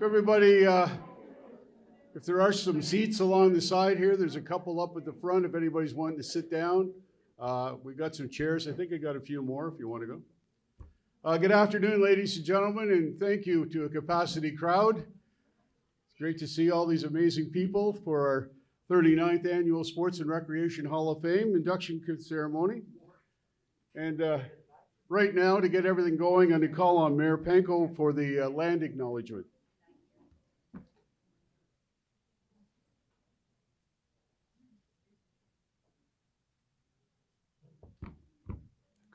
Everybody, if there are some seats along the side here, there's a couple up at the front if anybody's wanting to sit down. We've got some chairs. I think I got a few more if you want to go. Good afternoon, ladies and gentlemen, and thank you to a capacity crowd. It's great to see all these amazing people for our 39th Annual Sports and Recreation Hall of Fame induction ceremony. And right now, to get everything going, I'm going to call on Mayor Penko for the land acknowledgement.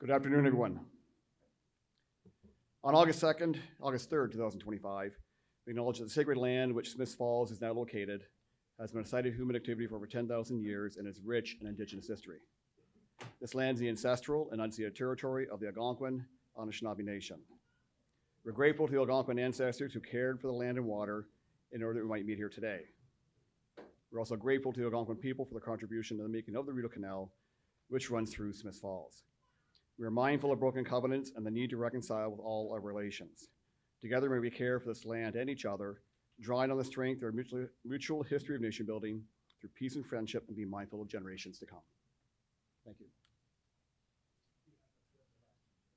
Good afternoon, everyone. On August 3rd, 2025, we acknowledge that the sacred land which Smiths Falls is now located has been a site of human activity for over 10,000 years and is rich in Indigenous history. This land is the ancestral and unceded territory of the Algonquin Anishinaabe Nation. We're grateful to the Algonquin ancestors who cared for the land and water in order that we might meet here today. We're also grateful to the Algonquin people for their contribution to the making of the Rideau Canal, which runs through Smiths Falls. We are mindful of broken covenants and the need to reconcile with all our relations. Together may we care for this land and each other, drawing on the strength of our mutual history of nation building through peace and friendship, and be mindful of generations to come. Thank you.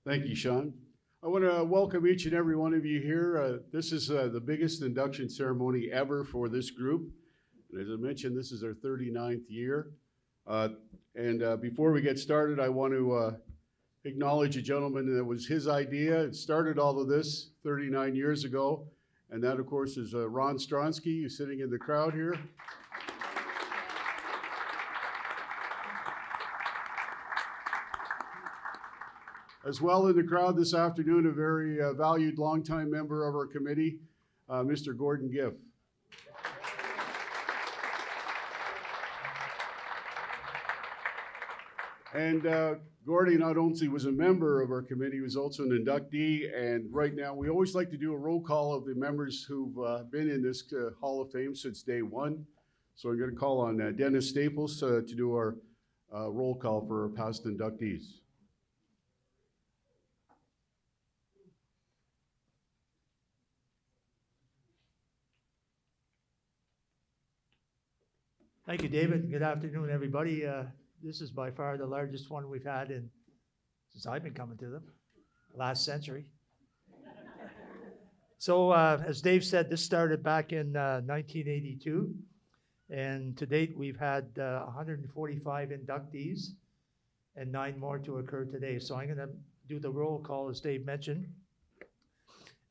Thank you, Sean. I want to welcome each and every one of you here. This is the biggest induction ceremony ever for this group. And as I mentioned, this is our 39th year. Before we get started, I want to acknowledge a gentleman that was his idea. It started all of this 39 years ago. And that, of course, is Ron Stronsky, who's sitting in the crowd here. As well in the crowd this afternoon, a very valued longtime member of our committee, Mr. Gordon Giff. And Gordy not only was a member of our committee, he was also an inductee. And right now, we always like to do a roll call of the members who've been in this Hall of Fame since day one. So I'm going to call on Dennis Staples to do our roll call for our past inductees. Thank you, David. Good afternoon, everybody. This is by far the largest one we've had since I've been coming to them, last century. So as Dave said, this started back in 1982, and to date we've had 145 inductees and 9 more to occur today. So I'm going to do the roll call as Dave mentioned.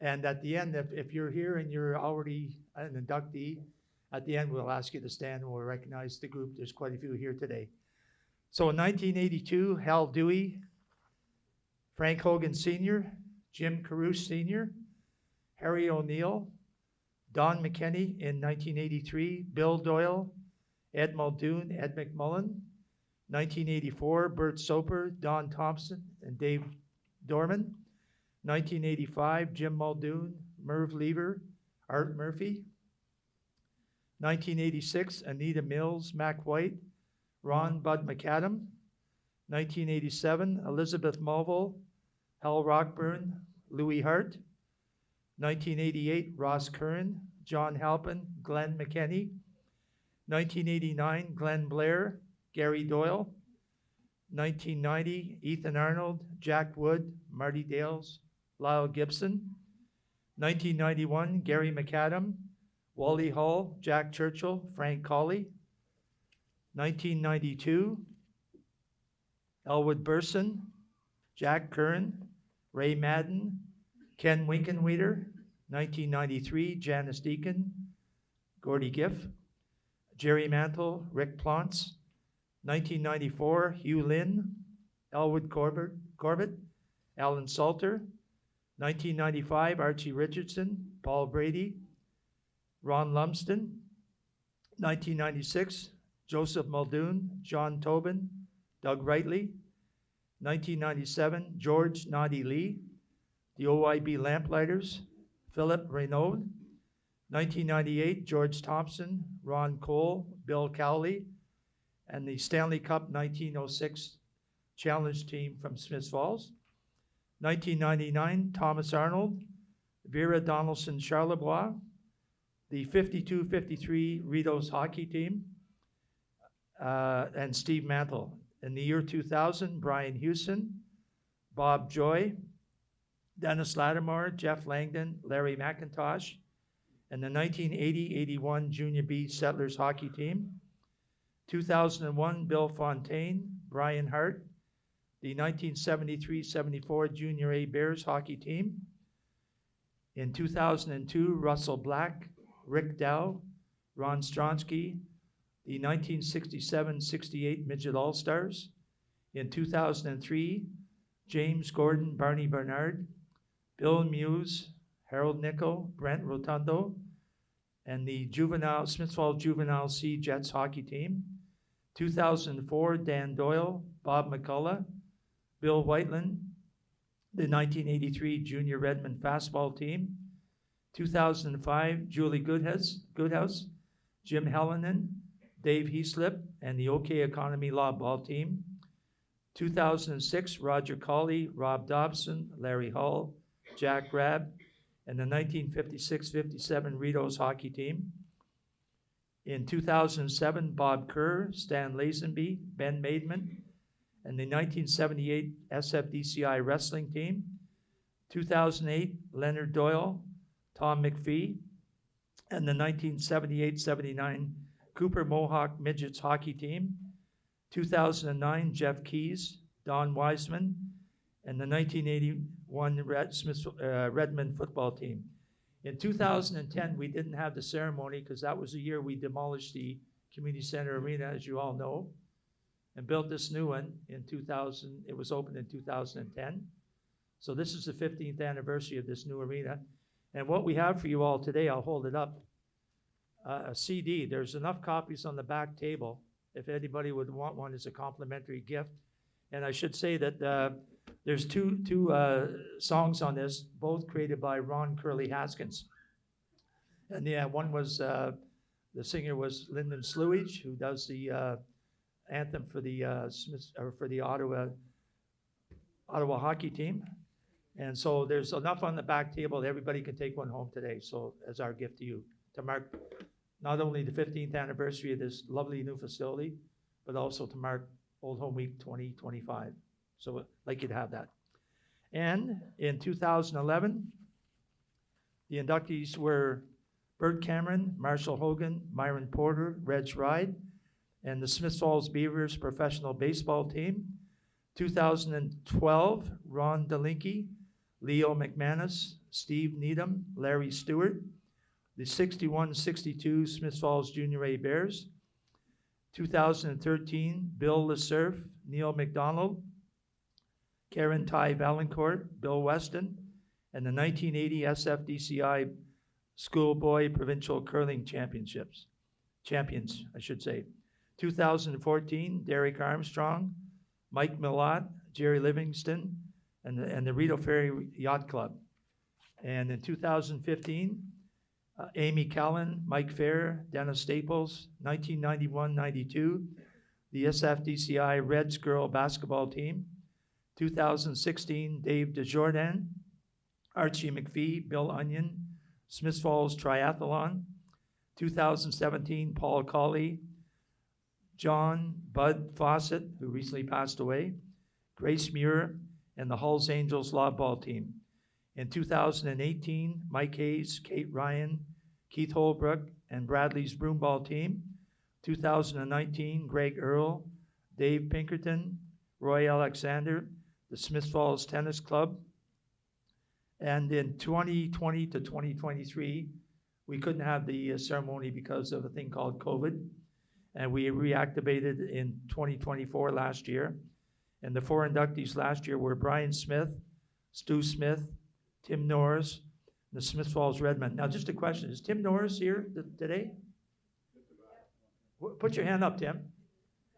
And at the end, if you're here and you're already an inductee, at the end we'll ask you to stand and we'll recognize the group. There's quite a few here today. So in 1982, Hal Dewey, Frank Hogan Sr., Jim Caruso Sr., Harry O'Neill, Don McKenney in 1983, Bill Doyle, Ed Muldoon, Ed McMullen, 1984, Bert Soper, Don Thompson, and Dave Dorman, 1985, Jim Muldoon, Merv Lever, Art Murphy, 1986, Anita Mills, Mac White, Ron Bud McAdam, 1987, Elizabeth Mulville, Hal Rockburn, Louis Hart, 1988, Ross Curran, John Halpin, Glenn McKenney, 1989, Glenn Blair, Gary Doyle, 1990, Ethan Arnold, Jack Wood, Marty Dales, Lyle Gibson, 1991, Gary McAdam, Wally Hall, Jack Churchill, Frank Colley, 1992, Elwood Burson, Jack Curran, Ray Madden, Ken Winkenweeder, 1993, Janice Deacon, Gordy Giff, Jerry Mantle, Rick Plantz, 1994, Hugh Lynn, Elwood Corbett, Alan Salter, 1995, Archie Richardson, Paul Brady, Ron Lumsden, 1996, Joseph Muldoon, John Tobin, Doug Rightly, 1997, George Noddy Lee, the OIB Lamplighters, Philip Renaud, 1998, George Thompson, Ron Cole, Bill Cowley, and the Stanley Cup 1906 Challenge team from Smiths Falls. 1999, Thomas Arnold, Vera Donaldson Charlebois, the 52-53 Ritos hockey team, and Steve Mantle. In the year 2000, Brian Houston, Bob Joy, Dennis Lattimore, Jeff Langdon, Larry McIntosh, and the 1980-81 Junior B Settlers hockey team. 2001, Bill Fontaine, Brian Hart, the 1973-74 Junior A Bears hockey team. In 2002, Russell Black, Rick Dow, Ron Stronsky, the 1967-68 Midget All-Stars. In 2003, James Gordon, Barney Bernard, Bill Muse, Harold Nickel, Brent Rotundo, and the Smiths Falls Juvenile Sea Jets hockey team. 2004, Dan Doyle, Bob McCullough, Bill Whiteland, the 1983 Junior Redmond fastball team. 2005, Julie Goodhouse, Jim Hellinan, Dave Heaslip, and the OK Economy Law Ball team. 2006, Roger Colley, Rob Dobson, Larry Hull, Jack Rabb, and the 1956-57 Ritos hockey team. In 2007, Bob Kerr, Stan Lazenby, Ben Maidman, and the 1978 SFDCI wrestling team. 2008, Leonard Doyle, Tom McPhee, and the 1978-79 Cooper Mohawk Midgets hockey team. 2009, Jeff Keys, Don Wiseman, and the 1981 Redmond football team. In 2010, we didn't have the ceremony because that was the year we demolished the community center arena, as you all know, and built this new one in 2000. It was opened in 2010. So this is the 15th anniversary of this new arena. And what we have for you all today, I'll hold it up, a CD. There's enough copies on the back table if anybody would want one as a complimentary gift. And I should say that there's two songs on this, both created by Ron Curly Haskins. And one was, the singer was Lyndon Slewage, who does the anthem for the Ottawa hockey team. And so there's enough on the back table that everybody can take one home today. So as our gift to you, to mark not only the 15th anniversary of this lovely new facility, but also to mark Old Home Week 2025. So I'd like you to have that. And in 2011, the inductees were Bert Cameron, Marshall Hogan, Myron Porter, Reg Ride, and the Smiths Falls Beavers professional baseball team. 2012, Ron Delinky, Leo McManus, Steve Needham, Larry Stewart, the 61-62 Smiths Falls Junior A Bears. 2013, Bill LeSurf, Neil McDonald, Karen Ty Valancourt, Bill Weston, and the 1980 SFDCI Schoolboy Provincial Curling Champions, I should say. 2014, Derek Armstrong, Mike Millot, Jerry Livingston, and the Rideau Ferry Yacht Club. And in 2015, Amy Callan, Mike Fair, Dennis Staples, 1991-92, the SFDCI Reds girl basketball team. 2016, Dave Desjardins, Archie McPhee, Bill Onion, Smiths Falls Triathlon. 2017, Paul Colley, John Bud Fawcett, who recently passed away, Grace Muir, and the Hulls Angels Law Ball team. In 2018, Mike Hayes, Kate Ryan, Keith Holbrook, and Bradley's Broomball team. 2019, Greg Earl, Dave Pinkerton, Roy Alexander, the Smiths Falls Tennis Club. And in 2020 to 2023, we couldn't have the ceremony because of a thing called COVID. And we reactivated in 2024 last year. And the four inductees last year were Brian Smith, Stu Smith, Tim Norris, and the Smiths Falls Redmond. Now, just a question, is Tim Norris here today? Put your hand up, Tim.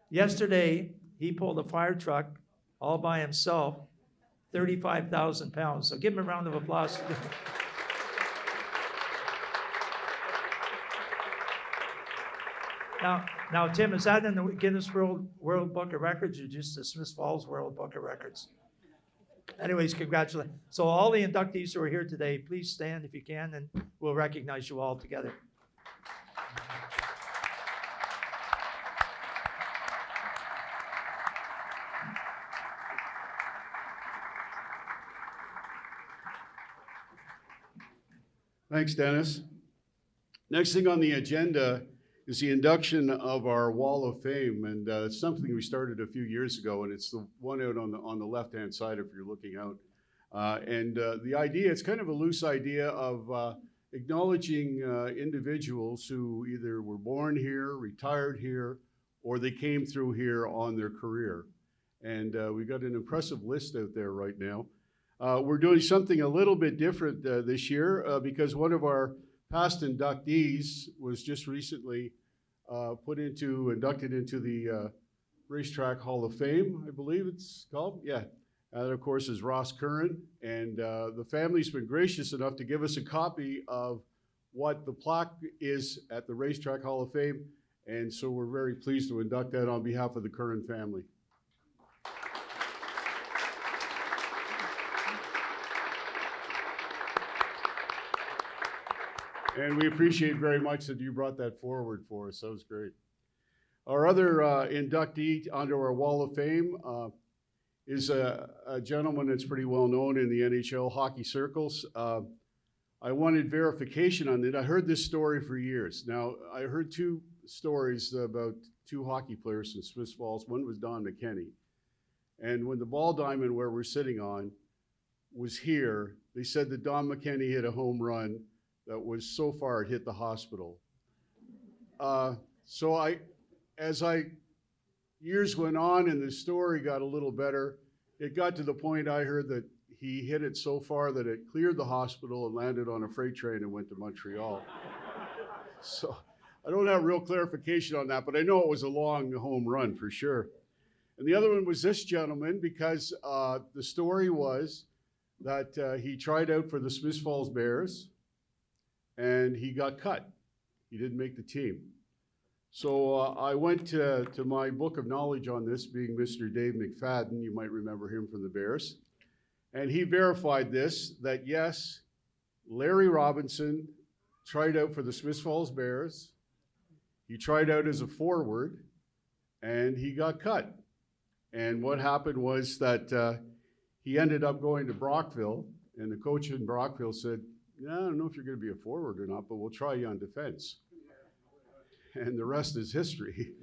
Yesterday, he pulled a fire truck all by himself, 35,000 pounds. So give him a round of applause. Now, Tim, is that in the Guinness World Book of Records or just the Smiths Falls World Book of Records? Anyways, congratulations. So all the inductees who are here today, please stand if you can, and we'll recognize you all together. Thanks, Dennis. Next thing on the agenda is the induction of our Wall of Fame, and it's something we started a few years ago, and it's the one out on the left-hand side if you're looking out. The idea, it's kind of a loose idea of acknowledging individuals who either were born here, retired here, or they came through here on their career. And we've got an impressive list out there right now. We're doing something a little bit different this year because one of our past inductees was just recently inducted into the Racetrack Hall of Fame, I believe it's called. Yeah. That, of course, is Ross Curran. And the family's been gracious enough to give us a copy of what the plaque is at the Racetrack Hall of Fame. And so we're very pleased to induct that on behalf of the Curran family. And we appreciate very much that you brought that forward for us. That was great. Our other inductee onto our Wall of Fame is a gentleman that's pretty well known in the NHL hockey circles. I wanted verification on it. I heard this story for years. Now, I heard two stories about two hockey players in Smiths Falls. One was Don McKenney. And when the ball diamond where we're sitting on was here, they said that Don McKenney hit a home run that was so far it hit the hospital. As years went on and the story got a little better, it got to the point I heard that he hit it so far that it cleared the hospital and landed on a freight train and went to Montreal. So I don't have real clarification on that, but I know it was a long home run for sure. And the other one was this gentleman because the story was that he tried out for the Smiths Falls Bears and he got cut. He didn't make the team. So I went to my book of knowledge on this, being Mr. Dave McFadden. You might remember him from the Bears. And he verified this, that yes, Larry Robinson tried out for the Smiths Falls Bears. He tried out as a forward, and he got cut. And what happened was that he ended up going to Brockville, and the coach in Brockville said, "Yeah, I don't know if you're going to be a forward or not, but we'll try you on defense." And the rest is history.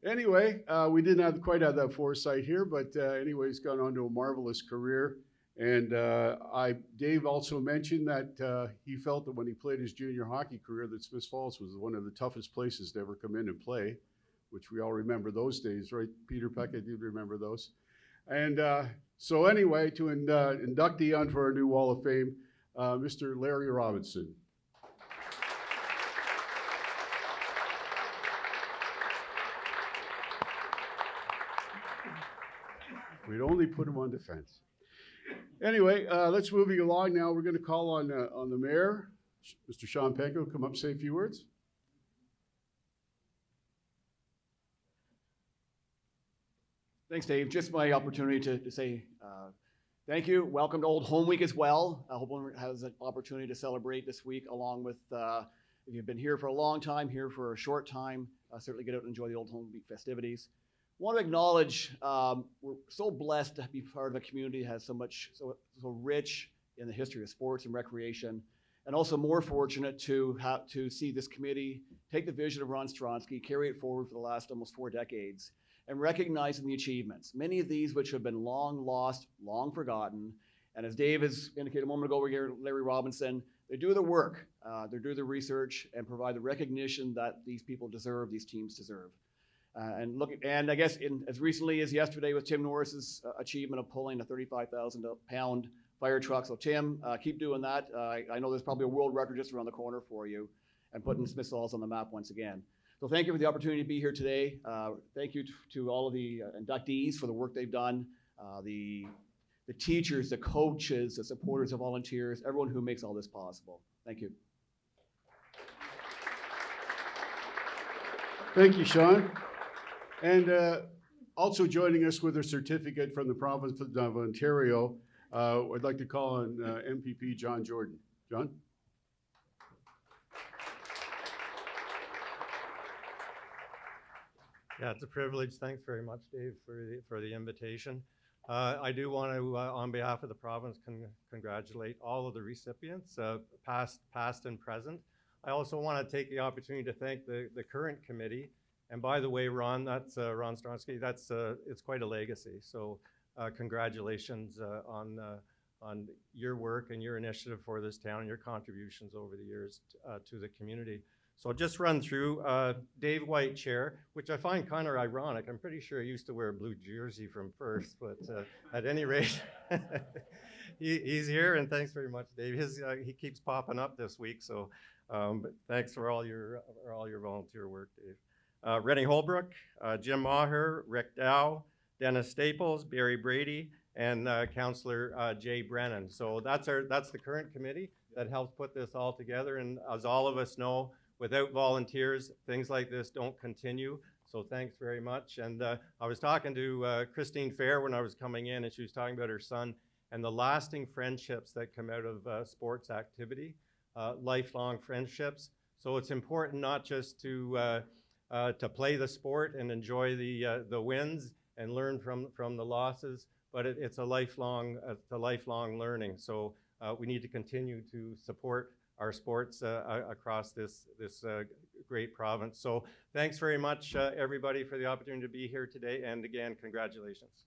Anyway, we didn't quite have that foresight here, but anyway, he's gone on to a marvelous career. And Dave also mentioned that he felt that when he played his junior hockey career, that Smiths Falls was one of the toughest places to ever come in and play, which we all remember those days, right? Peter Peckett, you'd remember those. And so anyway, to inductee onto our new Wall of Fame, Mr. Larry Robinson. We'd only put him on defense. Anyway, let's move along now. We're going to call on the mayor, Mr. Sean Penko, come up and say a few words. Thanks, Dave. Just my opportunity to say thank you. Welcome to Old Home Week as well. I hope everyone has an opportunity to celebrate this week along with, if you've been here for a long time, here for a short time, certainly get out and enjoy the Old Home Week festivities. Want to acknowledge we're so blessed to be part of a community that has so rich in the history of sports and recreation, and also more fortunate to see this committee take the vision of Ron Stronsky, carry it forward for the last almost 4 decades, and recognizing the achievements, many of these which have been long lost, long forgotten. And as Dave has indicated a moment ago, we're here, Larry Robinson, they do the work, they do the research, and provide the recognition that these people deserve, these teams deserve. And I guess as recently as yesterday with Tim Norris's achievement of pulling a 35,000-pound fire truck. So Tim, keep doing that. I know there's probably a world record just around the corner for you, and putting Smiths Falls on the map once again. So thank you for the opportunity to be here today. Thank you to all of the inductees for the work they've done, the teachers, the coaches, the supporters, the volunteers, everyone who makes all this possible. Thank you. Thank you, Sean. And also joining us with a certificate from the province of Ontario, I'd like to call on MPP John Jordan. John? Yeah, it's a privilege. Thanks very much, Dave, for the invitation. I do want to, on behalf of the province, congratulate all of the recipients, past and present. I also want to take the opportunity to thank the current committee. And by the way, Ron, that's Ron Stronsky, it's quite a legacy. So congratulations on your work and your initiative for this town and your contributions over the years to the community. So I'll just run through Dave White, Chair, which I find kind of ironic. I'm pretty sure he used to wear a blue jersey from First, but at any rate, he's here, and thanks very much, Dave. He keeps popping up this week, so but thanks for all your volunteer work, Dave. Rennie Holbrook, Jim Maher, Rick Dow, Dennis Staples, Barry Brady, and Councillor Jay Brennan. So that's the current committee that helped put this all together, and as all of us know, without volunteers, things like this don't continue. So thanks very much. And I was talking to Christine Fair when I was coming in, and she was talking about her son and the lasting friendships that come out of sports activity, lifelong friendships. So it's important not just to play the sport and enjoy the wins and learn from the losses, but it's a lifelong learning. So we need to continue to support our sports across this great province. So thanks very much, everybody, for the opportunity to be here today. And again, congratulations.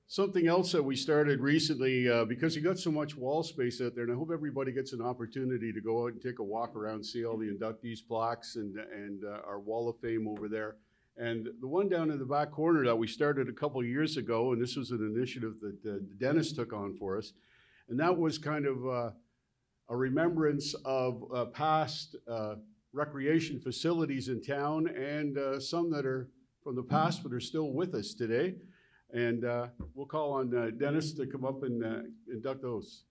Something else that we started recently, because you got so much wall space out there, and I hope everybody gets an opportunity to go out and take a walk around, see all the inductees plaques and our wall of fame over there. And the one down in the back corner that we started a couple of years ago, and this was an initiative that Dennis took on for us, and that was kind of a remembrance of past recreation facilities in town, and some that are from the past but are still with us today. And we'll call on Dennis to come up and induct those.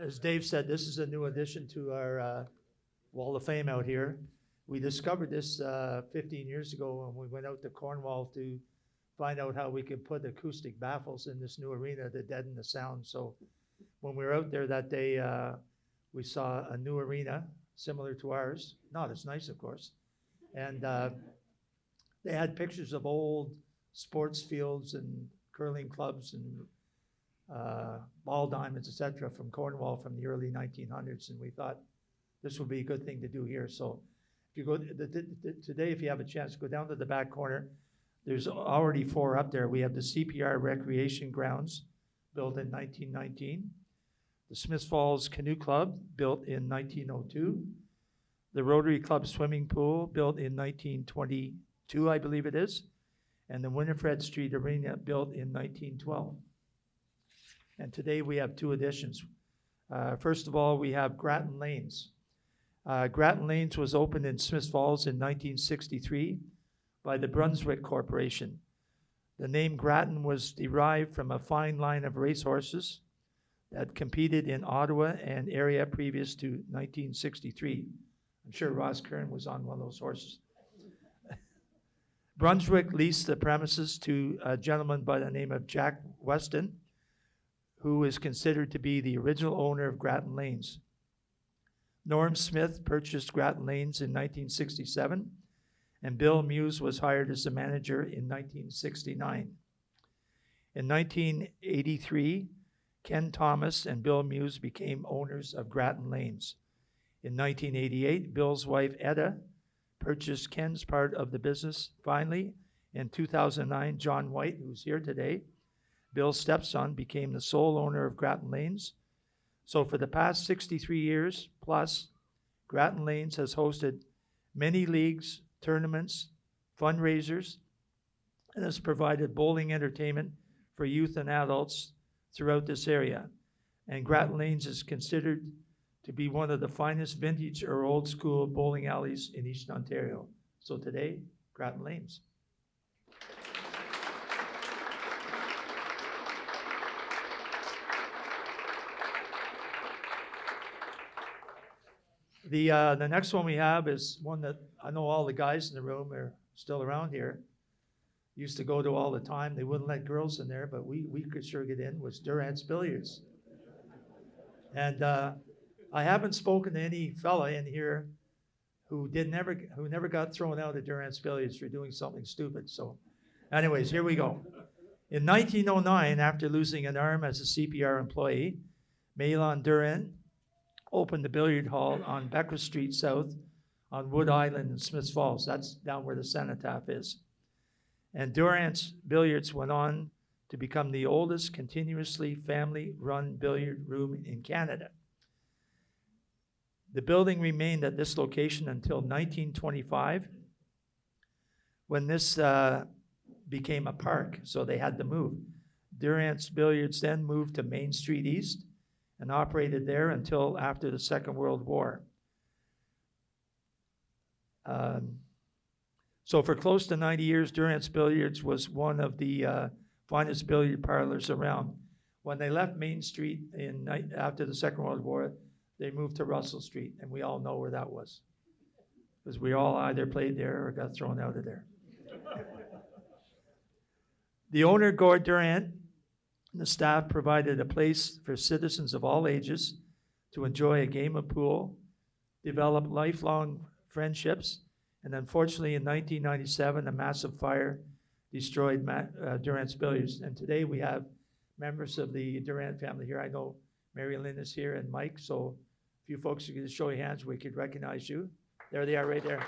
As Dave said, this is a new addition to our Wall of Fame out here. We discovered this 15 years ago when we went out to Cornwall to find out how we could put acoustic baffles in this new arena to deaden the sound. So when we were out there that day, we saw a new arena similar to ours. Not as nice, of course. And they had pictures of old sports fields and curling clubs and ball diamonds, etc., from Cornwall from the early 1900s, and we thought this would be a good thing to do here. So if you go today, if you have a chance, go down to the back corner. There's already 4 up there. We have the CPR Recreation Grounds, built in 1919. The Smiths Falls Canoe Club, built in 1902. The Rotary Club Swimming Pool, built in 1922, I believe it is. And the Winifred Street Arena, built in 1912. And today we have 2 additions. First of all, we have Grattan Lanes. Grattan Lanes was opened in Smiths Falls in 1963 by the Brunswick Corporation. The name Grattan was derived from a fine line of racehorses that competed in Ottawa and area previous to 1963. I'm sure Ross Kern was on one of those horses. Brunswick leased the premises to a gentleman by the name of Jack Weston, who is considered to be the original owner of Grattan Lanes. Norm Smith purchased Grattan Lanes in 1967, and Bill Muse was hired as the manager in 1969. In 1983, Ken Thomas and Bill Muse became owners of Grattan Lanes. In 1988, Bill's wife, Etta, purchased Ken's part of the business. Finally, in 2009, John White, who's here today, Bill's stepson, became the sole owner of Grattan Lanes. So for the past 63 years plus, Grattan Lanes has hosted many leagues, tournaments, fundraisers, and has provided bowling entertainment for youth and adults throughout this area. And Grattan Lanes is considered to be one of the finest vintage or old school bowling alleys in Eastern Ontario. So today, Grattan Lanes. The next one we have is one that I know all the guys in the room are still around here. used to go to all the time. They wouldn't let girls in there, but we could sure get in, was Durant's Billiards. And I haven't spoken to any fella in here who never got thrown out of Durant's Billiards for doing something stupid. So anyways, here we go. In 1909, after losing an arm as a CPR employee, Mahlon Durant opened the billiard hall on Beckwith Street South on Wood Island in Smiths Falls. That's down where the cenotaph is. And Durant's Billiards went on to become the oldest continuously family-run billiard room in Canada. The building remained at this location until 1925, when this became a park, so they had to move. Durant's Billiards then moved to Main Street East and operated there until after the Second World War. So for close to 90 years, Durant's Billiards was one of the finest billiard parlors around. When they left Main Street after the Second World War, they moved to Russell Street, and we all know where that was, because we all either played there or got thrown out of there. The owner, Gord Durant, and the staff provided a place for citizens of all ages to enjoy a game of pool, develop lifelong friendships, and unfortunately in 1997, a massive fire destroyed Durant's Billiards. And today we have members of the Durant family here. I know Mary Lynn is here and Mike, so if you folks could just show your hands, we could recognize you. There they are right there.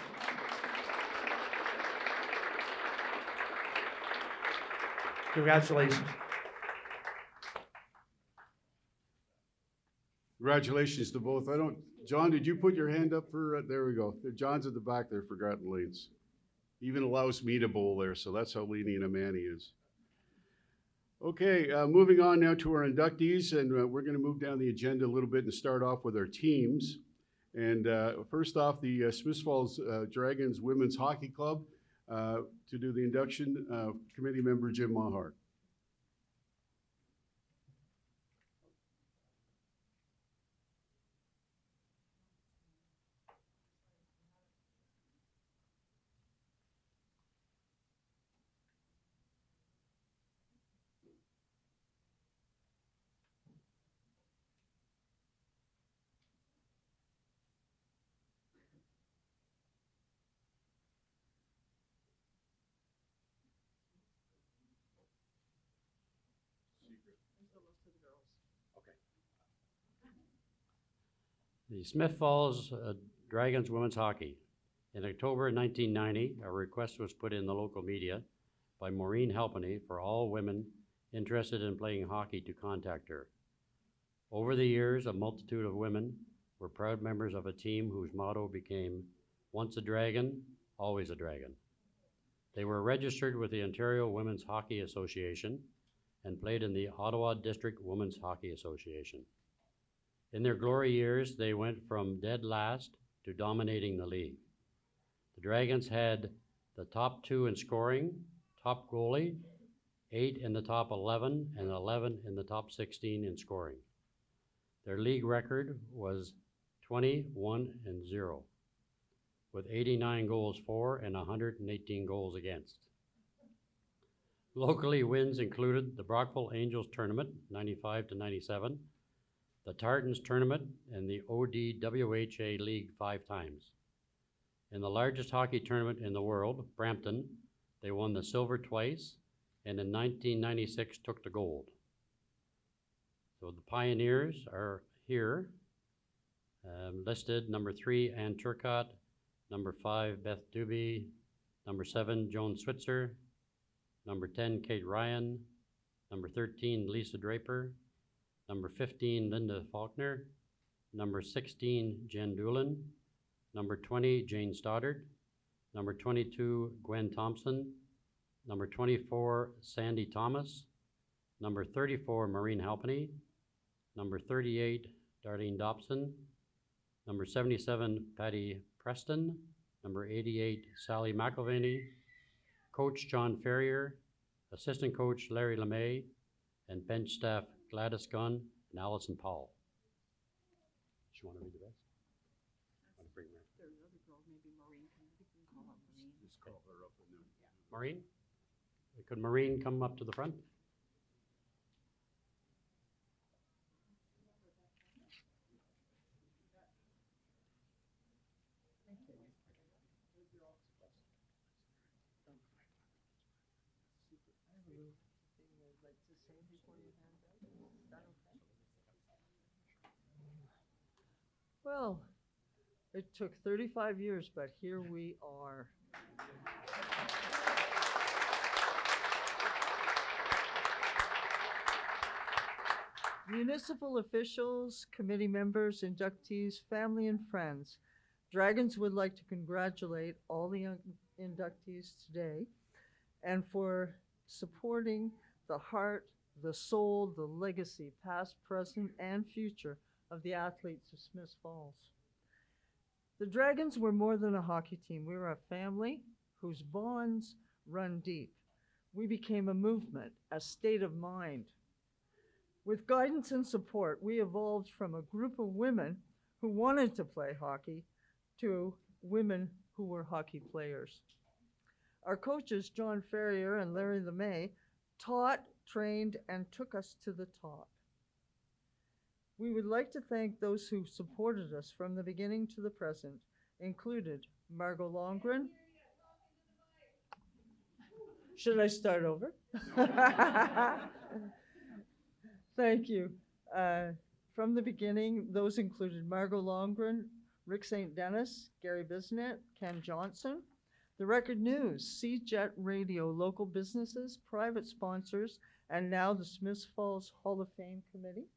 Congratulations. Congratulations to both. John, did you put your hand up for, there we go. John's at the back there for Grattan Lanes. Even allows me to bowl there, so that's how lenient a man he is. Okay, moving on now to our inductees, and we're going to move down the agenda a little bit and start off with our teams. And first off, the Smiths Falls Dragons Women's Hockey Club. To do the induction, committee member Jim Mahart. The Smith Falls Dragons Women's Hockey. In October 1990, a request was put in the local media by Maureen Halpenny for all women interested in playing hockey to contact her. Over the years, a multitude of women were proud members of a team whose motto became, "Once a Dragon, always a Dragon." They were registered with the Ontario Women's Hockey Association and played in the Ottawa District Women's Hockey Association. In their glory years, they went from dead last to dominating the league. The Dragons had the top 2 in scoring, top goalie, 8 in the top 11, and 11 in the top 16 in scoring. Their league record was 21-0, with 89 goals for and 118 goals against. Locally, wins included the Brockville Angels Tournament, 95-97, the Tartans Tournament, and the ODWHA League 5 times. In the largest hockey tournament in the world, Brampton, they won the silver twice, and in 1996 took the gold. So the pioneers are here, listed: number 3, Ann Turcott, number 5, Beth Doobie, number 7, Joan Switzer, number 10, Kate Ryan, number 13, Lisa Draper, number 15, Linda Faulkner, number 16, Jen Doolin, number 20, Jane Stoddard, number 22, Gwen Thompson, number 24, Sandy Thomas, number 34, Maureen Halpenny, number 38, Darlene Dobson, number 77, Patty Preston, number 88, Sally McIlvaney, Coach John Ferrier, Assistant Coach Larry LeMay, and bench staff Gladys Gunn and Allison Powell. Do you want to read the rest? Want to bring her? There's another girl, maybe Maureen. We can call up Maureen. Just call her up and then. Maureen? Could Maureen come up to the front? Well, it took 35 years, but here we are. Municipal officials, committee members, inductees, family, and friends, Dragons would like to congratulate all the young inductees today and for supporting the heart, the soul, the legacy, past, present, and future of the athletes of Smiths Falls. The Dragons were more than a hockey team. We were a family whose bonds run deep. We became a movement, a state of mind. With guidance and support, we evolved from a group of women who wanted to play hockey to women who were hockey players. Our coaches, John Ferrier and Larry LeMay, taught, trained, and took us to the top. We would like to thank those who supported us from the beginning to the present, included Margot Longren. Should I start over? Thank you. From the beginning, those included Margot Longren, Rick St. Dennis, Gary Bisnet, Ken Johnson, The Record News, C-Jet Radio, local businesses, private sponsors, and now the Smiths Falls Hall of Fame Committee,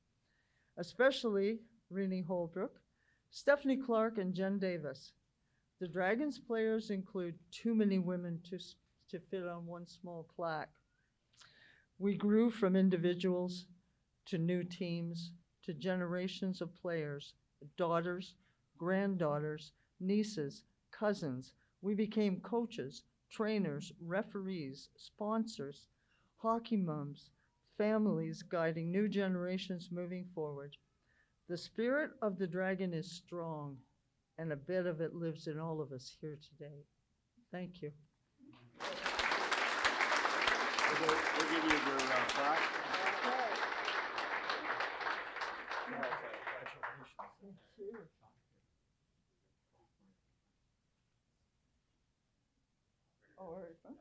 especially Renee Holbrook, Stephanie Clark, and Jen Davis. The Dragons players include too many women to fit on one small plaque. We grew from individuals to new teams to generations of players, daughters, granddaughters, nieces, cousins. We became coaches, trainers, referees, sponsors, hockey moms, families guiding new generations moving forward. The spirit of the Dragon is strong, and a bit of it lives in all of us here today. Thank you. We'll give you your plaque. Oh, all right, huh?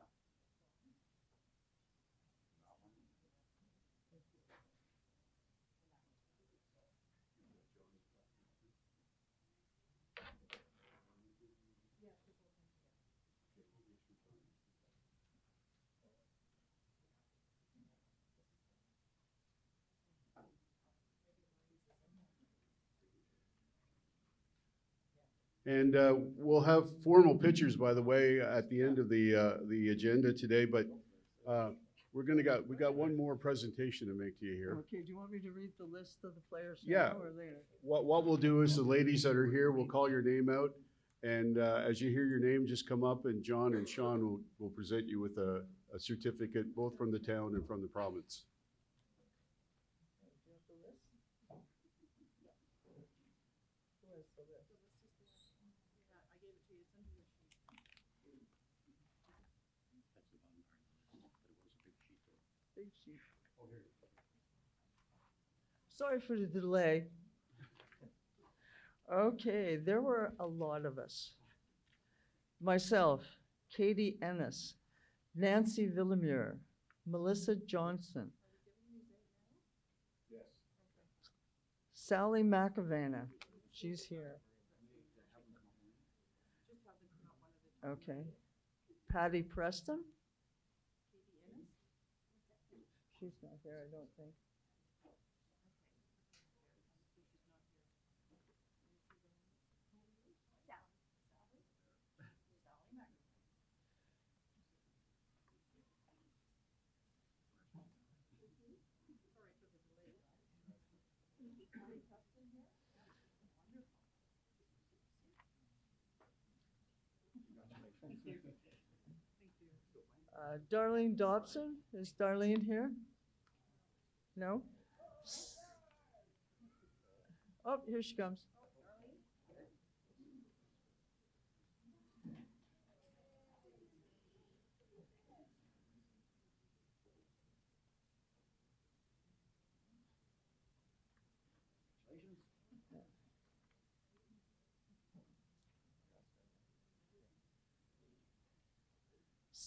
And we'll have formal pictures, by the way, at the end of the agenda today, but we got one more presentation to make to you here. Okay, do you want me to read the list of the players Yeah. now or later? What we'll do is the ladies that are here, we'll call your name out, and as you hear your name, just come up, and John and Sean will present you with a certificate, both from the town and from the province. Do you have the list? Who has the list? Big sheet. Sorry for the delay. Okay, there were a lot of us. Myself, Katie Ennis, Nancy Villemure, Melissa Johnson, Sally McAvanna, she's here. Okay. Patty Preston? She's not here, I don't think. Darlene Dobson, is Darlene here? No? Oh, here she comes.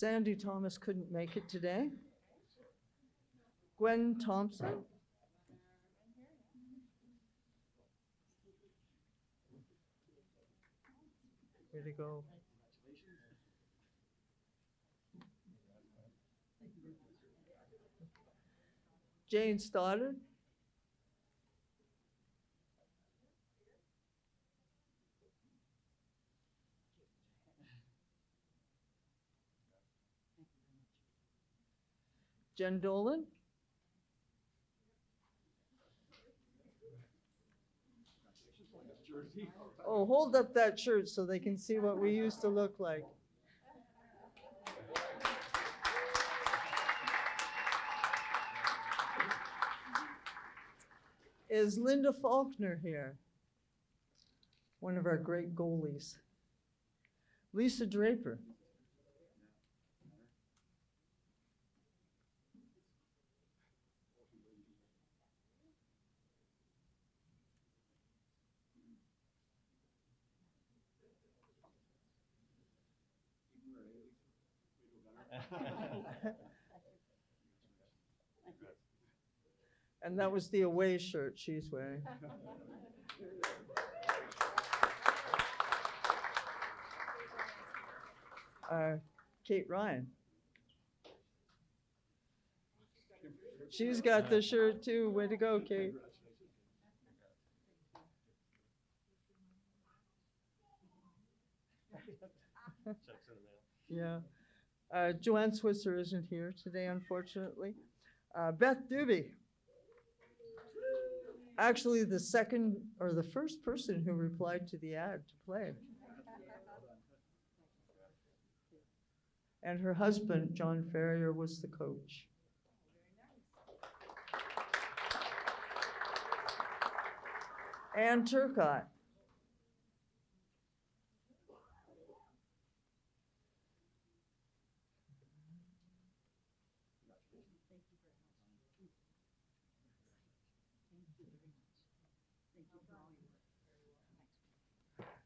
Sandy Thomas couldn't make it today. Gwen Thompson. Way to go. Jane Stoddard. Jen Dolan. Oh, hold up that shirt so they can see what we used to look like. Is Linda Faulkner here? One of our great goalies. Lisa Draper. And that was the away shirt she's wearing. Kate Ryan. She's got the shirt too. Way to go, Kate. Yeah. Joanne Switzer isn't here today, unfortunately. Beth Doobie. Actually, the second or the first person who replied to the ad to play. And her husband, John Ferrier, was the coach. Ann Turcott.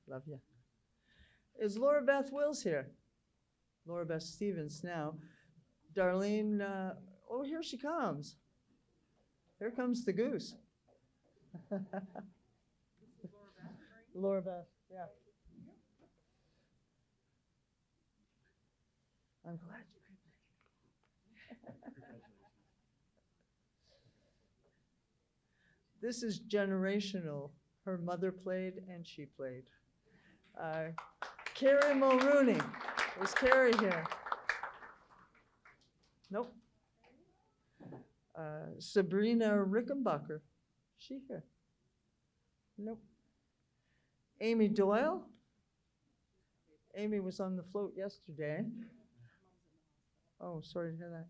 Love you. Is Laura Beth Wills here? Laura Beth Stevens now. Darlene, oh, here she comes. Here comes the goose. Laura Beth, yeah. I'm glad you could make it. This is generational. Her mother played and she played. Carrie Mulrooney. Was Carrie here? Nope. Sabrina Rickenbacker. She here? Nope. Amy Doyle. Amy was on the float yesterday. Oh, sorry to hear that.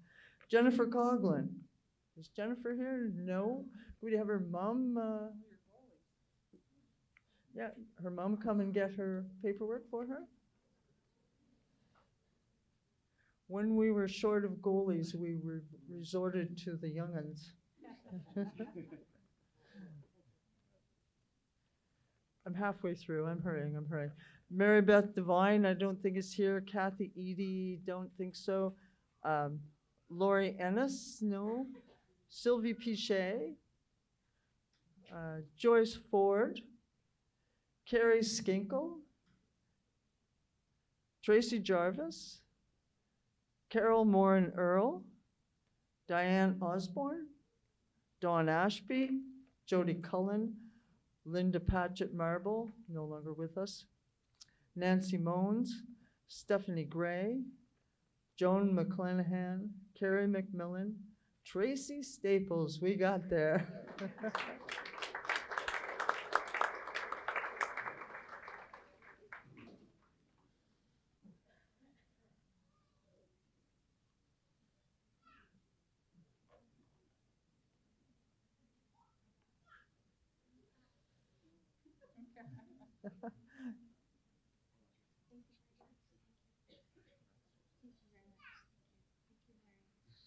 Jennifer Coughlin. Is Jennifer here? No. We'd have her mom. Yeah, her mom come and get her paperwork for her. When we were short of goalies, we resorted to the young'uns. I'm halfway through. I'm hurrying. Mary Beth Devine, I don't think is here. Kathy Eady, don't think so. Lori Ennis, no. Sylvie Pichet. Joyce Ford. Carrie Skinkle. Tracy Jarvis. Carol Moran Earl. Diane Osborne. Dawn Ashby. Jody Cullen. Linda Patchett Marble, no longer with us. Nancy Mones. Stephanie Gray. Joan McClanahan. Carrie McMillan. Tracy Staples, we got there.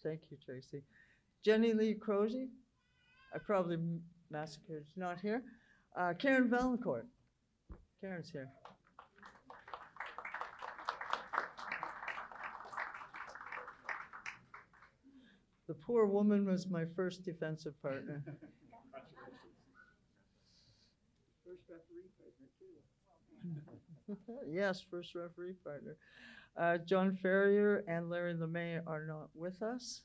Thank you, Tracy. Jenny Lee Crozier, I probably massacred, not here. Karen Valancourt, Karen's here. The poor woman was my first defensive partner. Yes, first referee partner. John Ferrier and Larry LeMay are not with us.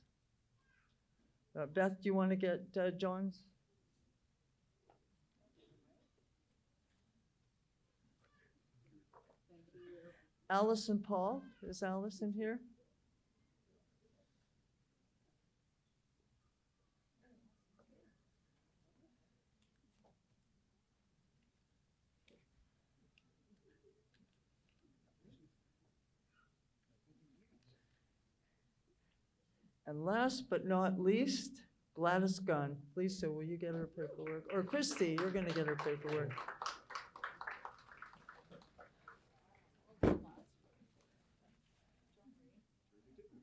Beth, do you want to get John's? Allison Paul, is Allison here? And last but not least, Gladys Gunn. Lisa, will you get her paperwork? Or Christy, you're gonna get her paperwork.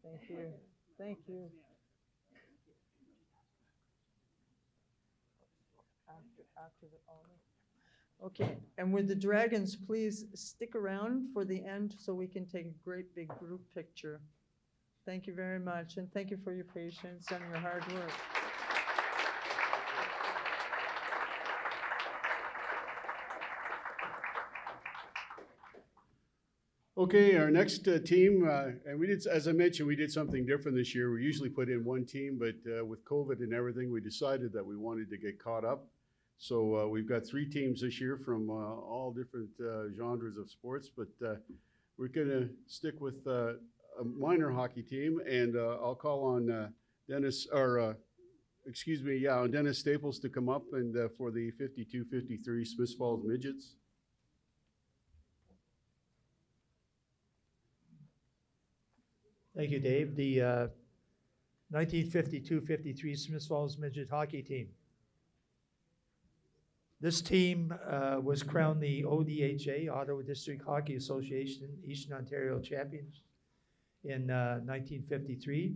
Thank you, thank you. After the honor. Okay, and would the Dragons please stick around for the end so we can take a great big group picture? Thank you very much, and thank you for your patience and your hard work. Okay, our next team, and we did, as I mentioned, we did something different this year. We usually put in one team, but with COVID and everything, we decided that we wanted to get caught up. So we've got 3 teams this year from all different genres of sports, but we're gonna stick with a minor hockey team, and I'll call on Dennis Staples to come up and for the 52-53 Smiths Falls Midgets. Thank you, Dave. The 1952-53 Smiths Falls Midget Hockey Team. This team was crowned the ODHA, Ottawa District Hockey Association, Eastern Ontario champions in 1953.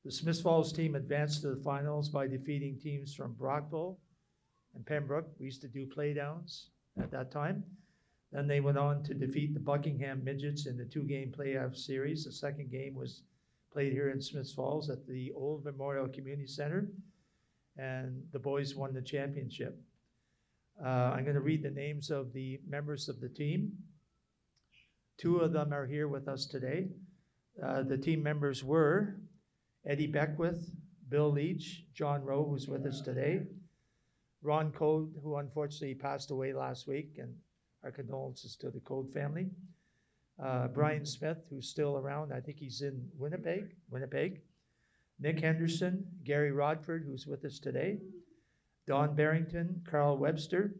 The Smiths Falls team advanced to the finals by defeating teams from Brockville and Pembroke. We used to do playdowns at that time. Then they went on to defeat the Buckingham Midgets in the 2-game playoff series. The second game was played here in Smiths Falls at the Old Memorial Community Center, and the boys won the championship. I'm going to read the names of the members of the team. 2 of them are here with us today. The team members were Eddie Beckwith, Bill Leach, John Rowe, who's with us today, Ron Code, who unfortunately passed away last week, and our condolences to the Code family. Brian Smith, who's still around. I think he's in Winnipeg. Nick Henderson, Gary Rodford, who's with us today. Don Barrington, Carl Webster.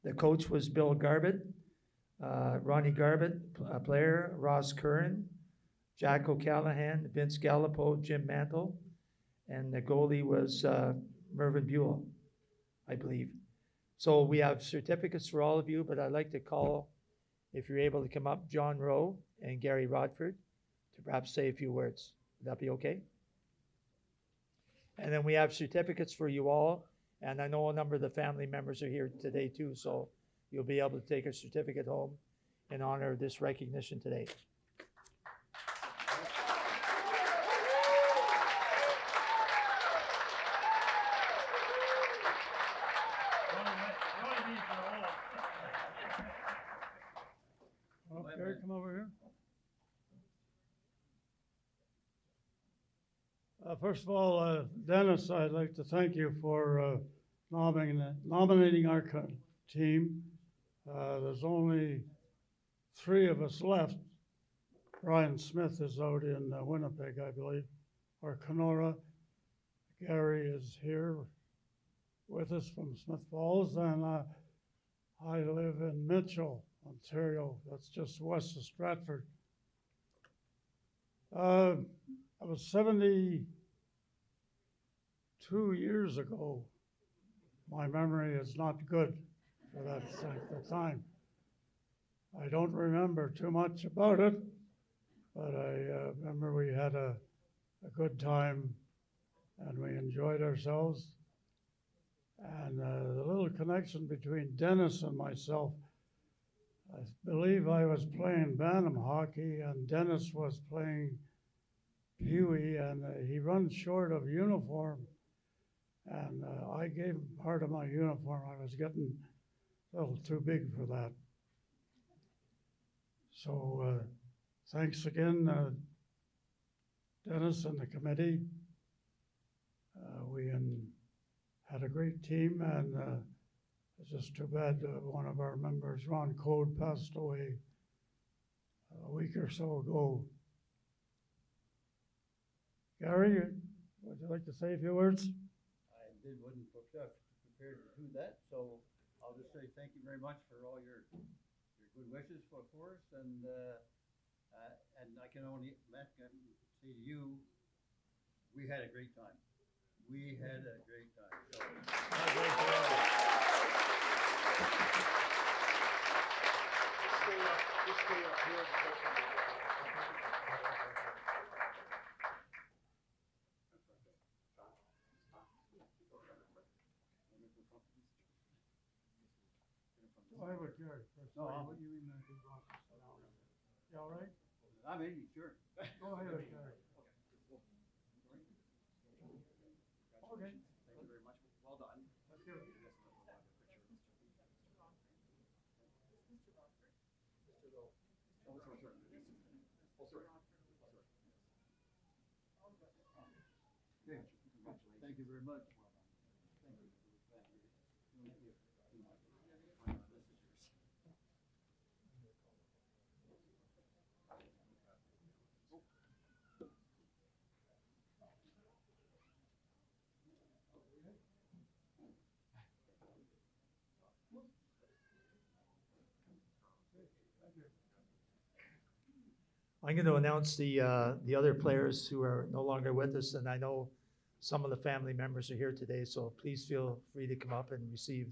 The coach was Bill Garbett. Ronnie Garbett, a player. Ross Curran, Jack O'Callahan, Vince Gallipo, Jim Mantle. And the goalie was Mervyn Buell, I believe. So we have certificates for all of you, but I'd like to call, if you're able to come up, John Rowe and Gary Rodford to perhaps say a few words. Would that be okay? And then we have certificates for you all, and I know a number of the family members are here today too, so you'll be able to take a certificate home in honor of this recognition today. Okay, come over here. First of all, Dennis, I'd like to thank you for nominating our team. There's only 3 of us left. Brian Smith is out in Winnipeg, I believe, or Kenora. Gary is here with us from Smith Falls, and I live in Mitchell, Ontario. That's just west of Stratford. I was 72 years ago. My memory is not good for that time. I don't remember too much about it, but I remember we had a good time and we enjoyed ourselves. And the little connection between Dennis and myself, I believe I was playing Bantam hockey and Dennis was playing Huey, and he runs short of uniform. And I gave him part of my uniform. I was getting a little too big for that. So thanks again, Dennis and the committee. We had a great team, and it's just too bad one of our members, Ron Code, passed away a week or so ago. Gary, would you like to say a few words? Wasn't prepared to do that, so I'll just say thank you very much for all your good wishes for us, and I can only say to you, we had a great time. We had a great time. So, I would, Gary, first. No, Sorry, I'm- what do you mean that he brought us down? You all right? I'm 80, sure. Go ahead, Gary. Okay. Thank you very much. Well done. Let's give it. Okay. Thank you very much. I'm going to announce the other players who are no longer with us, and I know some of the family members are here today, so please feel free to come up and receive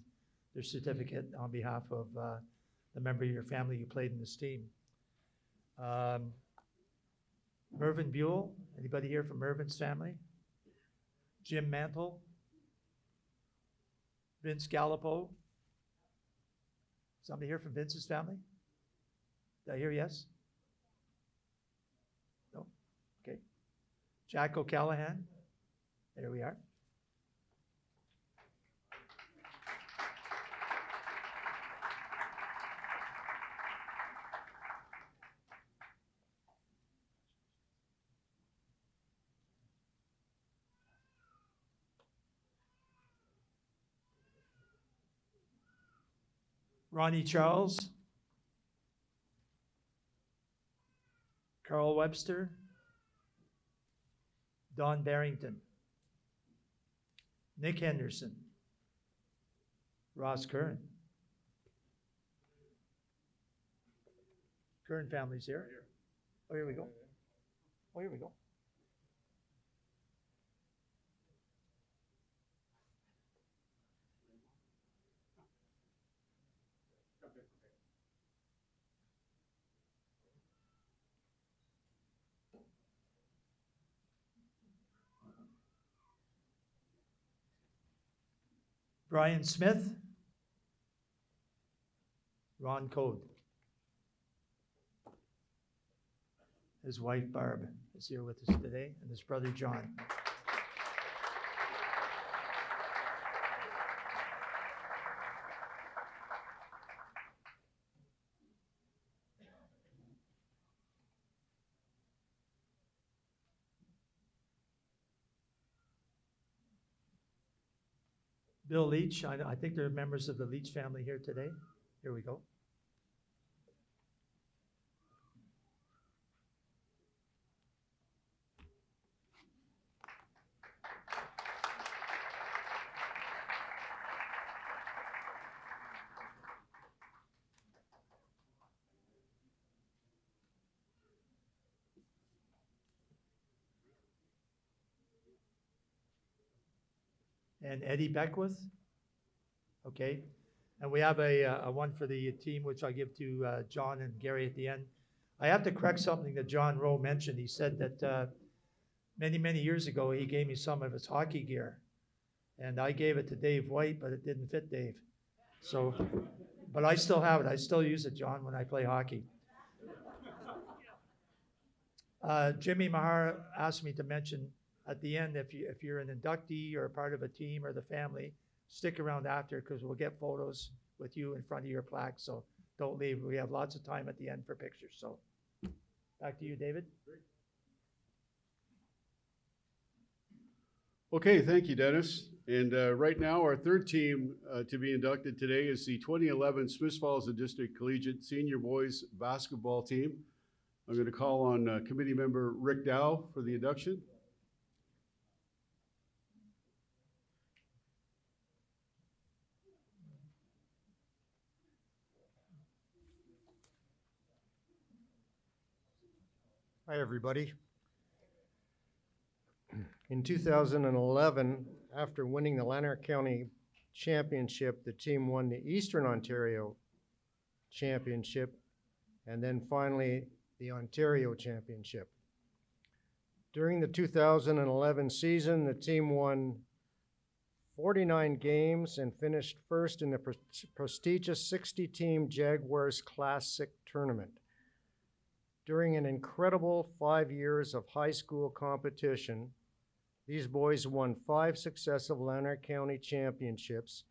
their certificate on behalf of the member of your family who played in this team. Mervyn Buell, anybody here from Mervyn's family? Jim Mantle? Vince Gallipo? Somebody here from Vince's family? Did I hear yes? No? Okay. Jack O'Callahan? There we are. Ronnie Charles, Carl Webster, Don Barrington, Nick Henderson, Ross Curran. Curran family's here. Oh, here we go. Oh, here we go. Brian Smith, Ron Code. His wife Barb is here with us today, and his brother John. Bill Leach, I think there are members of the Leach family here today. Here we go. And Eddie Beckwith. Okay. And we have a one for the team, which I'll give to John and Gary at the end. I have to correct something that John Rowe mentioned. He said that many, many years ago, he gave me some of his hockey gear. And I gave it to Dave White, but it didn't fit Dave. So, but I still have it. I still use it, John, when I play hockey. Jimmy Mahar asked me to mention at the end, if you're an inductee or a part of a team or the family, stick around after because we'll get photos with you in front of your plaque. So don't leave. We have lots of time at the end for pictures. So back to you, David. Okay, thank you, Dennis. And right now, our third team to be inducted today is the 2011 Smiths Falls and District Collegiate Senior Boys Basketball Team. I'm going to call on committee member Rick Dow for the induction. Hi, everybody. In 2011, after winning the Lanark County Championship, the team won the Eastern Ontario Championship and then finally the Ontario Championship. During the 2011 season, the team won 49 games and finished first in the prestigious 60-team Jaguars Classic Tournament. During an incredible 5 years of high school competition, these boys won 5 successive Lanark County championships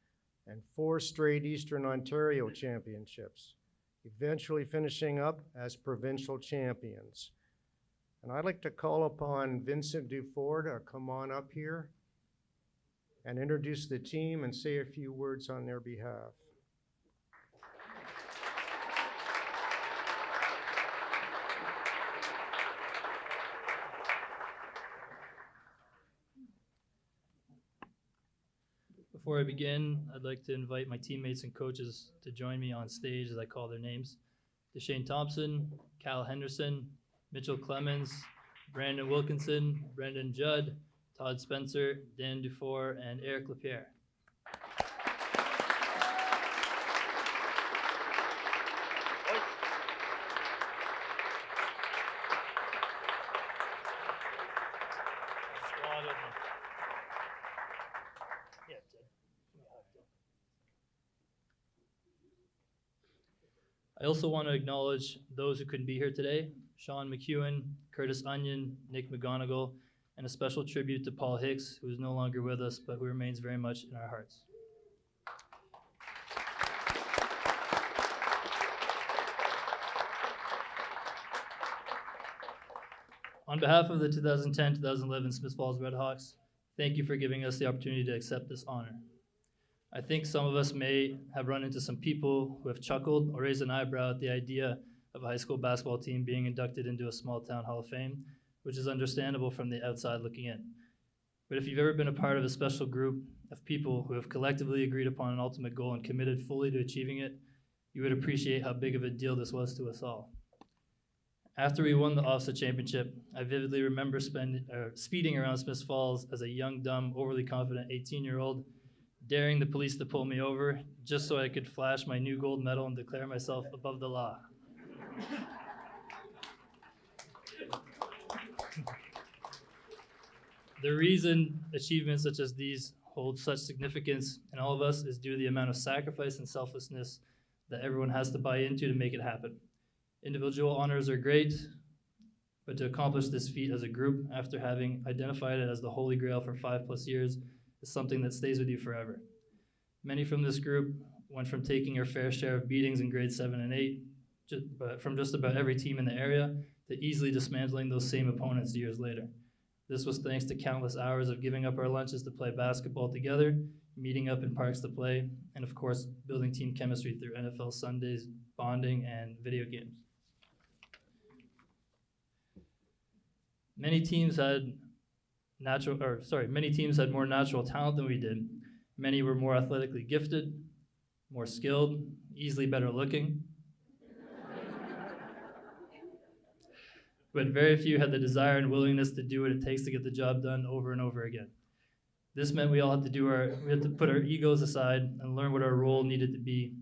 and 4 straight Eastern Ontario championships, eventually finishing up as provincial champions. And I'd like to call upon Vincent Dufour to come on up here and introduce the team and say a few words on their behalf. Before I begin, I'd like to invite my teammates and coaches to join me on stage as I call their names. Deshane Thompson, Cal Henderson, Mitchell Clemens, Brandon Wilkinson, Brendan Judd, Todd Spencer, Dan Dufour, and Eric Lapierre. I also want to acknowledge those who couldn't be here today: Sean McEwen, Curtis Onion, Nick McGonigal, and a special tribute to Paul Hicks, who is no longer with us, but who remains very much in our hearts. On behalf of the 2010-2011 Smiths Falls Redhawks, thank you for giving us the opportunity to accept this honor. I think some of us may have run into some people who have chuckled or raised an eyebrow at the idea of a high school basketball team being inducted into a small town Hall of Fame, which is understandable from the outside looking in. But if you've ever been a part of a special group of people who have collectively agreed upon an ultimate goal and committed fully to achieving it, you would appreciate how big of a deal this was to us all. After we won the OFSA championship, I vividly remember speeding around Smiths Falls as a young, dumb, overly confident 18-year-old, daring the police to pull me over just so I could flash my new gold medal and declare myself above the law. The reason achievements such as these hold such significance in all of us is due to the amount of sacrifice and selflessness that everyone has to buy into to make it happen. Individual honors are great, but to accomplish this feat as a group after having identified it as the Holy Grail for 5+ years is something that stays with you forever. Many from this group went from taking our fair share of beatings in grades 7 and 8, but from just about every team in the area, to easily dismantling those same opponents years later. This was thanks to countless hours of giving up our lunches to play basketball together, meeting up in parks to play, and of course, building team chemistry through NFL Sundays, bonding, and video games. Many teams had more natural talent than we did. Many were more athletically gifted, more skilled, easily better looking. But very few had the desire and willingness to do what it takes to get the job done over and over again. This meant we all had to put our egos aside and learn what our role needed to be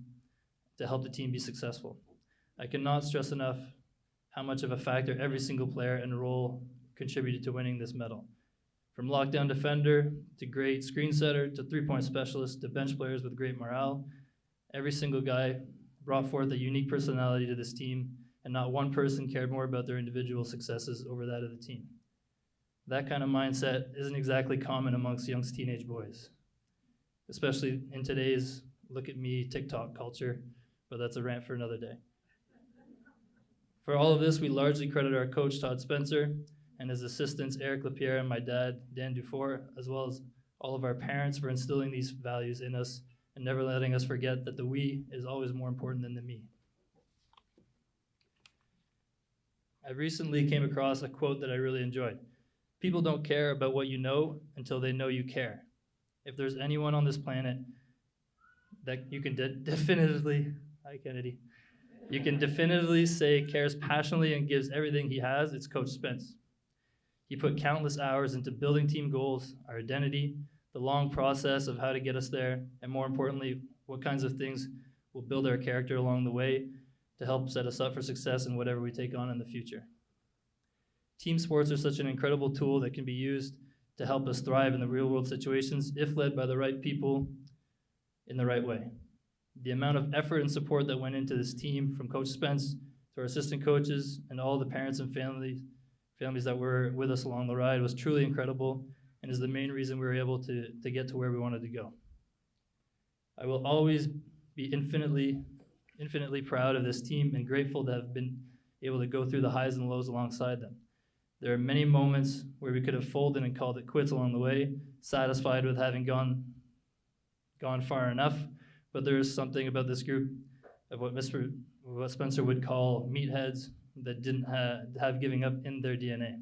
to help the team be successful. I cannot stress enough how much of a factor every single player and role contributed to winning this medal. From lockdown defender, to great screen setter, to three-point specialist, to bench players with great morale, every single guy brought forth a unique personality to this team and not one person cared more about their individual successes over that of the team. That kind of mindset isn't exactly common amongst young teenage boys, especially in today's look at me TikTok culture, but that's a rant for another day. For all of this, we largely credit our coach, Todd Spencer, and his assistants, Eric Lapierre and my dad, Dan Dufour, as well as all of our parents for instilling these values in us and never letting us forget that the we is always more important than the me. I recently came across a quote that I really enjoyed. People don't care about what you know until they know you care. If there's anyone on this planet that you can definitively, hi Kennedy, you can definitively say cares passionately and gives everything he has, it's Coach Spence. He put countless hours into building team goals, our identity, the long process of how to get us there, and more importantly, what kinds of things will build our character along the way to help set us up for success in whatever we take on in the future. Team sports are such an incredible tool that can be used to help us thrive in the real world situations if led by the right people in the right way. The amount of effort and support that went into this team, from Coach Spence to our assistant coaches and all the parents and families that were with us along the ride, was truly incredible and is the main reason we were able to get to where we wanted to go. I will always be infinitely proud of this team and grateful to have been able to go through the highs and lows alongside them. There are many moments where we could have folded and called it quits along the way, satisfied with having gone far enough, but there is something about this group of what Spencer would call meatheads that didn't have giving up in their DNA.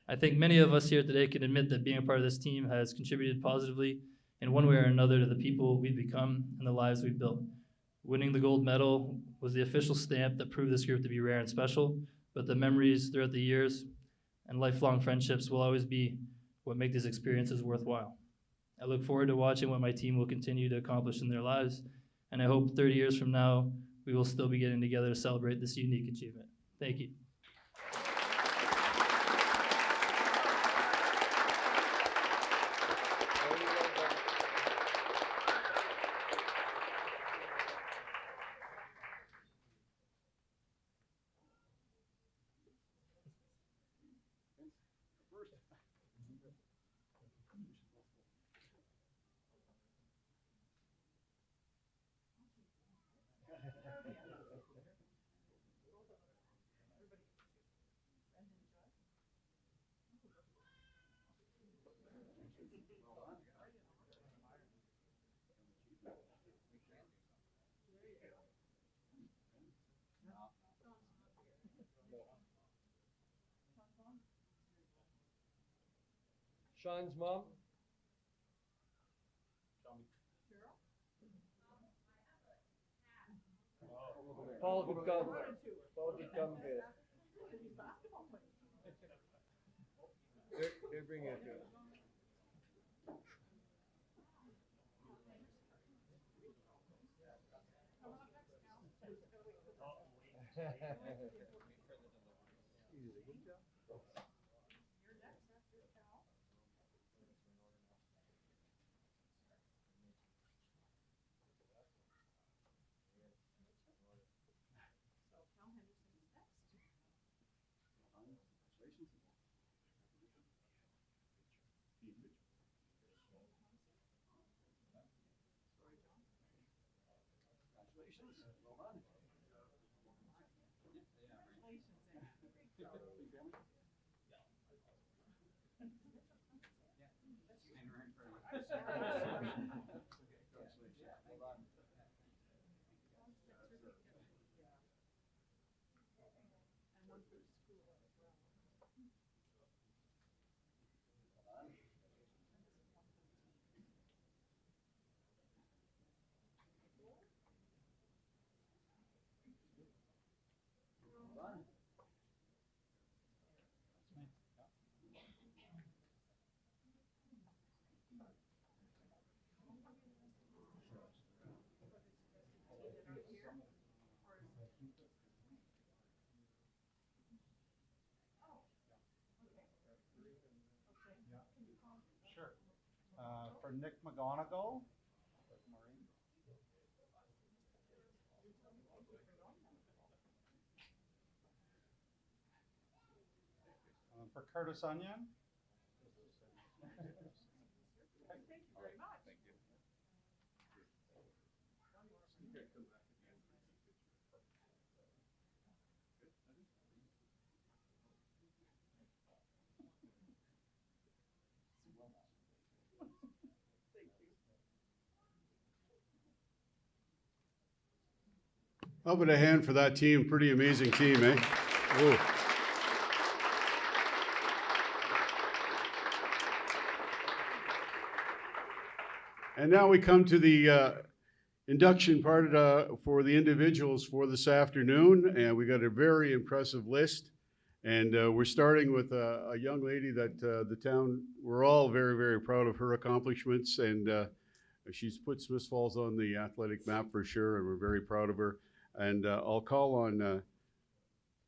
I think many of us here today can admit that being a part of this team has contributed positively in one way or another to the people we've become and the lives we've built. Winning the gold medal was the official stamp that proved this group to be rare and special, but the memories throughout the years and lifelong friendships will always be what make these experiences worthwhile. I look forward to watching what my team will continue to accomplish in their lives, and I hope 30 years from now, we will still be getting together to celebrate this unique achievement. Thank you. Sean's mom? Paul could come. Paul could come here. They're bringing it to us. Sure. For Nick McGonigal. for Curtis Onion. How about a hand for that team? Pretty amazing team, eh? Ooh. And now we come to the induction part for the individuals for this afternoon, and we got a very impressive list. And we're starting with a young lady that the town, we're all very, very proud of her accomplishments, and she's put Smiths Falls on the athletic map for sure, and we're very proud of her. And I'll call on,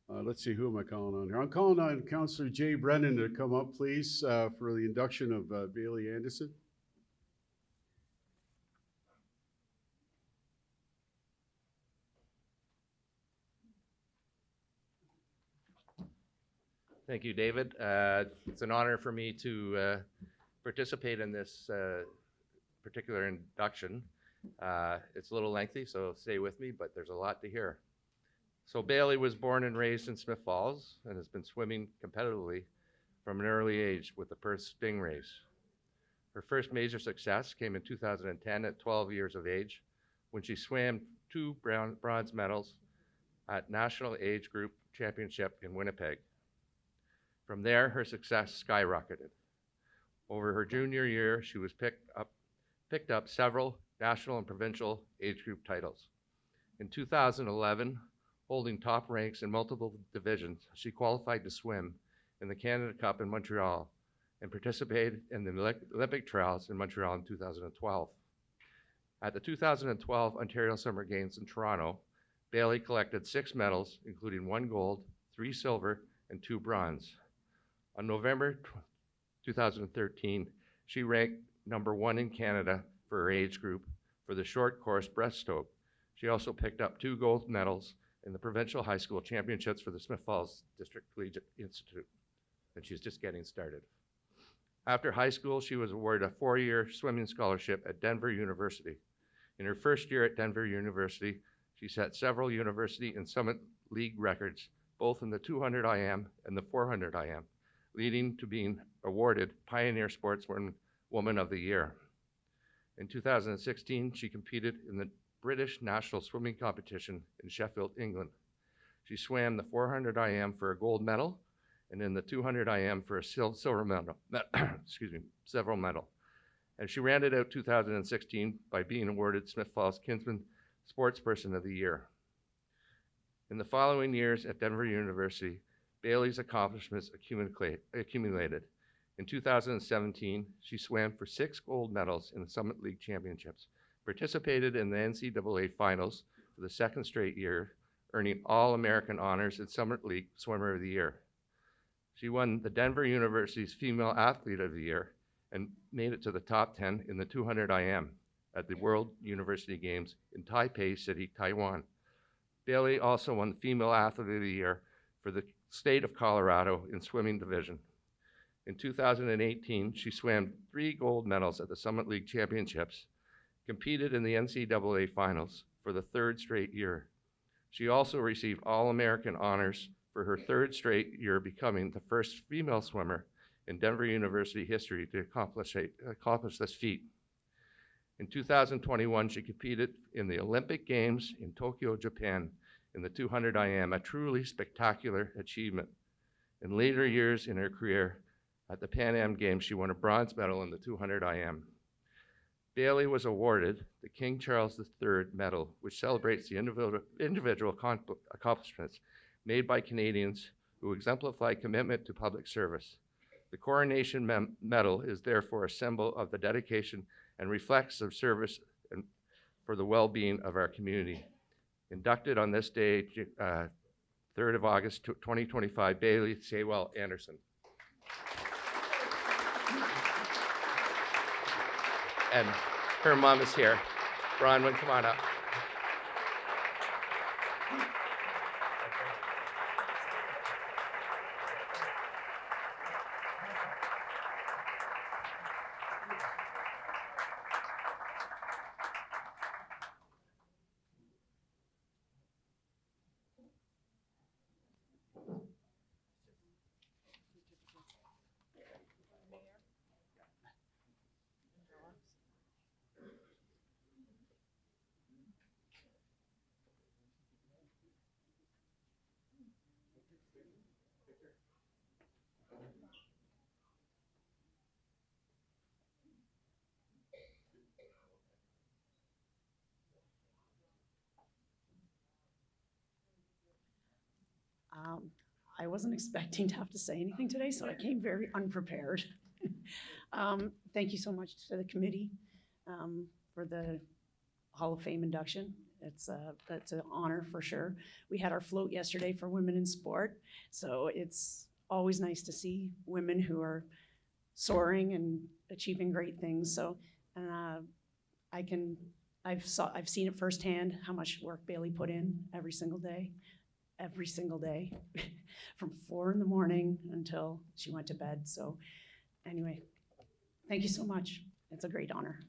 let's see, who am I calling on here? I'm calling on Councillor Jay Brennan to come up, please, for the induction of Bailey Anderson. Thank you, David. It's an honor for me to participate in this particular induction. It's a little lengthy, so stay with me, but there's a lot to hear. So Bailey was born and raised in Smiths Falls and has been swimming competitively from an early age with the Perth Stingrays. Her first major success came in 2010 at 12 years of age when she swam 2 bronze medals at National Age Group Championship in Winnipeg. From there, her success skyrocketed. Over her junior year, she was picked up several national and provincial age group titles. In 2011, holding top ranks in multiple divisions, she qualified to swim in the Canada Cup in Montreal and participated in the Olympic trials in Montreal in 2012. At the 2012 Ontario Summer Games in Toronto, Bailey collected 6 medals, including 1 gold, 3 silver, and 2 bronze. On November 2013, she ranked #1 in Canada for her age group for the short course breaststroke. She also picked up 2 gold medals in the provincial high school championships for the Smiths Falls District Collegiate Institute, and she's just getting started. After high school, she was awarded a 4-year swimming scholarship at Denver University. In her first year at Denver University, she set several university and summit league records, both in the 200 IM and the 400 IM, leading to being awarded Pioneer Sportswoman of the Year. In 2016, she competed in the British National Swimming Competition in Sheffield, England. She swam the 400 IM for a gold medal and in the 200 IM for a silver medal, silver medal. And she rounded out 2016 by being awarded Smiths Falls Kinsman Sportsperson of the Year. In the following years at Denver University, Bailey's accomplishments accumulated. In 2017, she swam for 6 gold medals in the Summit League Championships, participated in the NCAA Finals for the 2nd straight year, earning All-American honors in Summit League Swimmer of the Year. She won the Denver University's Female Athlete of the Year and made it to the top 10 in the 200 IM at the World University Games in Taipei City, Taiwan. Bailey also won the Female Athlete of the Year for the state of Colorado in swimming division. In 2018, she swam 3 gold medals at the Summit League Championships, competed in the NCAA Finals for the 3rd straight year. She also received All-American honors for her 3rd straight year, becoming the first female swimmer in Denver University history to accomplish this feat. In 2021, she competed in the Olympic Games in Tokyo, Japan, in the 200 IM, a truly spectacular achievement. In later years in her career, at the Pan Am Games, she won a bronze medal in the 200 IM. Bailey was awarded the King Charles III Medal, which celebrates the individual accomplishments made by Canadians who exemplify commitment to public service. The Coronation Medal is therefore a symbol of the dedication and reflects the service for the well-being of our community. Inducted on this day, 3rd of August 2025, Bailey Saywell Anderson. And her mom is here. Bronwyn, come on up. I wasn't expecting to have to say anything today, so I came very unprepared. Thank you so much to the committee for the Hall of Fame induction. That's an honor for sure. We had our float yesterday for women in sport, so it's always nice to see women who are soaring and achieving great things. So I've seen it firsthand how much work Bailey put in every single day, from 4 in the morning until she went to bed. So anyway, thank you so much. It's a great honor.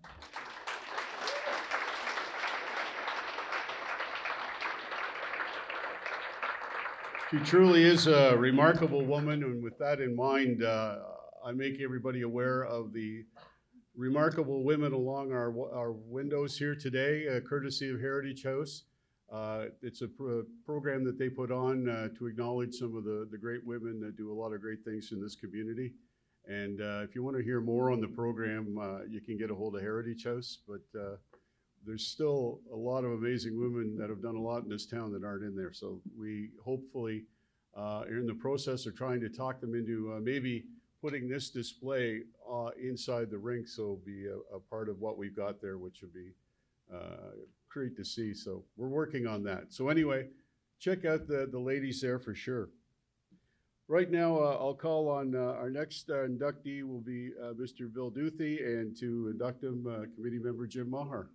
She truly is a remarkable woman, and with that in mind, I make everybody aware of the remarkable women along our windows here today, courtesy of Heritage House. It's a program that they put on to acknowledge some of the great women that do a lot of great things in this community. And if you want to hear more on the program, you can get a hold of Heritage House, but there's still a lot of amazing women that have done a lot in this town that aren't in there. So we hopefully are in the process of trying to talk them into maybe putting this display inside the rink, so it'll be a part of what we've got there, which would be great to see. So we're working on that. So anyway, check out the ladies there for sure. Right now, I'll call on our next inductee will be Mr. Bill Duthie, and to induct him, committee member Jim Maher.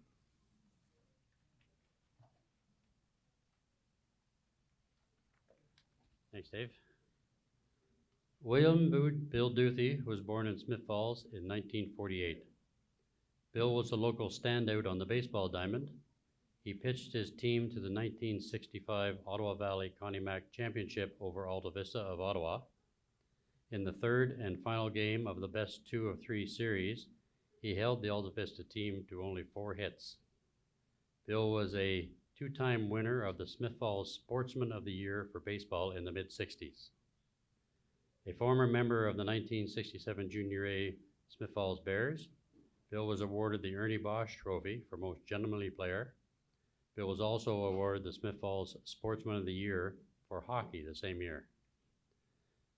Thanks, Dave. William Bill Duthie was born in Smith Falls in 1948. Bill was a local standout on the baseball diamond. He pitched his team to the 1965 Ottawa Valley Connie Mack Championship over Alta Vista of Ottawa. In the third and final game of the best 2 of 3 series, he held the Alta Vista team to only 4 hits. Bill was a 2-time winner of the Smith Falls Sportsman of the Year for baseball in the mid-60s. A former member of the 1967 Junior A Smith Falls Bears, Bill was awarded the Ernie Bosch Trophy for Most Gentlemanly Player. Bill was also awarded the Smith Falls Sportsman of the Year for hockey the same year.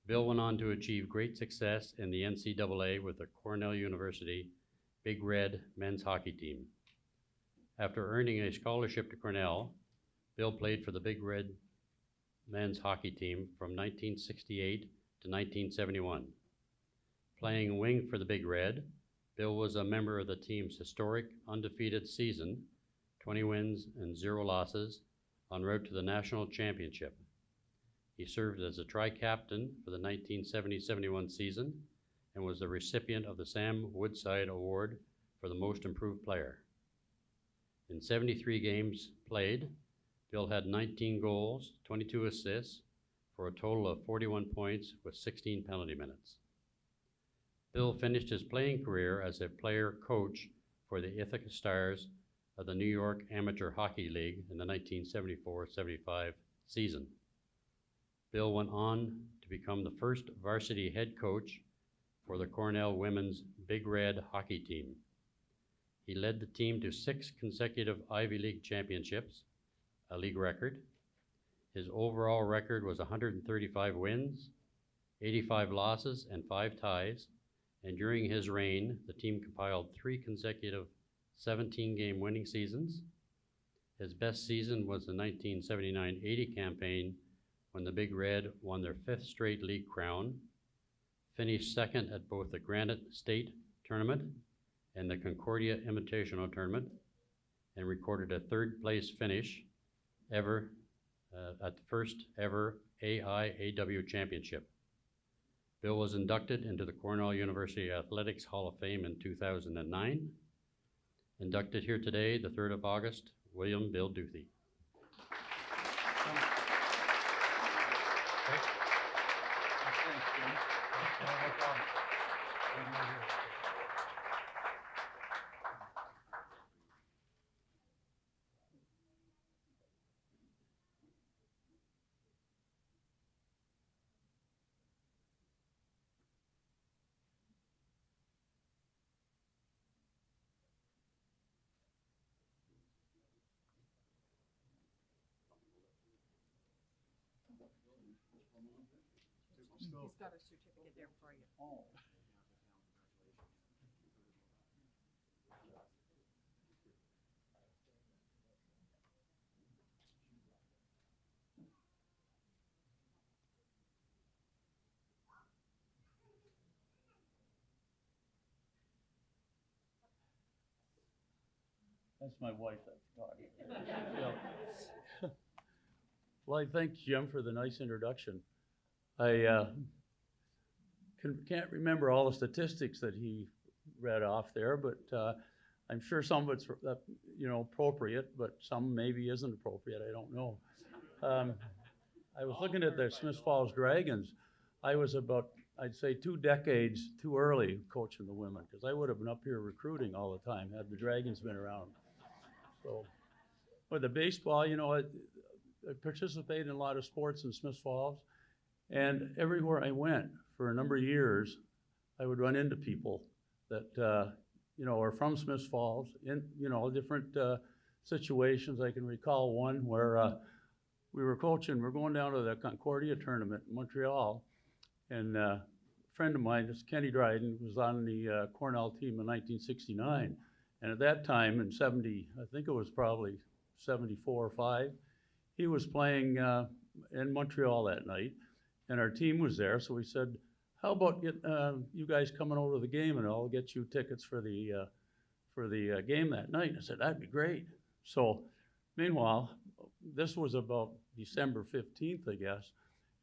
Bill went on to achieve great success in the NCAA with the Cornell University Big Red men's hockey team. After earning a scholarship to Cornell, Bill played for the Big Red men's hockey team from 1968 to 1971. Playing wing for the Big Red, Bill was a member of the team's historic undefeated season, 20 wins and 0 losses, en route to the national championship. He served as a tri-captain for the 1970-71 season and was the recipient of the Sam Woodside Award for the Most Improved Player. In 73 games played, Bill had 19 goals, 22 assists, for a total of 41 points with 16 penalty minutes. Bill finished his playing career as a player-coach for the Ithaca Stars of the New York Amateur Hockey League in the 1974-75 season. Bill went on to become the first varsity head coach for the Cornell women's Big Red hockey team. He led the team to 6 consecutive Ivy League championships, a league record. His overall record was 135 wins, 85 losses, and 5 ties, and during his reign, the team compiled 3 consecutive 17-game winning seasons. His best season was the 1979-80 campaign, when the Big Red won their 5th straight league crown, finished second at both the Granite State Tournament and the Concordia Invitational Tournament, and recorded a 3rd place finish ever at the first ever AIAW Championship. Bill was inducted into the Cornell University Athletics Hall of Fame in 2009. Inducted here today, the 3rd of August, William Bill Duthie. Thanks, Jim. No problem. He's got a certificate there for you. Oh. That's my wife that's talking. Yeah. Well, I thank Jim for the nice introduction. I can't remember all the statistics that he read off there, but I'm sure some of it's appropriate, but some maybe isn't appropriate. I don't know. I was looking at the Smith Falls Dragons. I was about, I'd say, 2 decades too early coaching the women, because I would have been up here recruiting all the time had the Dragons been around. So, with the baseball, I participated in a lot of sports in Smith Falls, and everywhere I went for a number of years, I would run into people that are from Smith Falls in different situations. I can recall one where we were coaching. We're going down to the Concordia tournament in Montreal, and a friend of mine, this Kenny Dryden, was on the Cornell team in 1969. And at that time, in 70, I think it was probably 74 or 5, he was playing in Montreal that night, and our team was there. So we said, how about you guys coming over to the game, and I'll get you tickets for the game that night. I said, that'd be great. So meanwhile, this was about December 15th, I guess,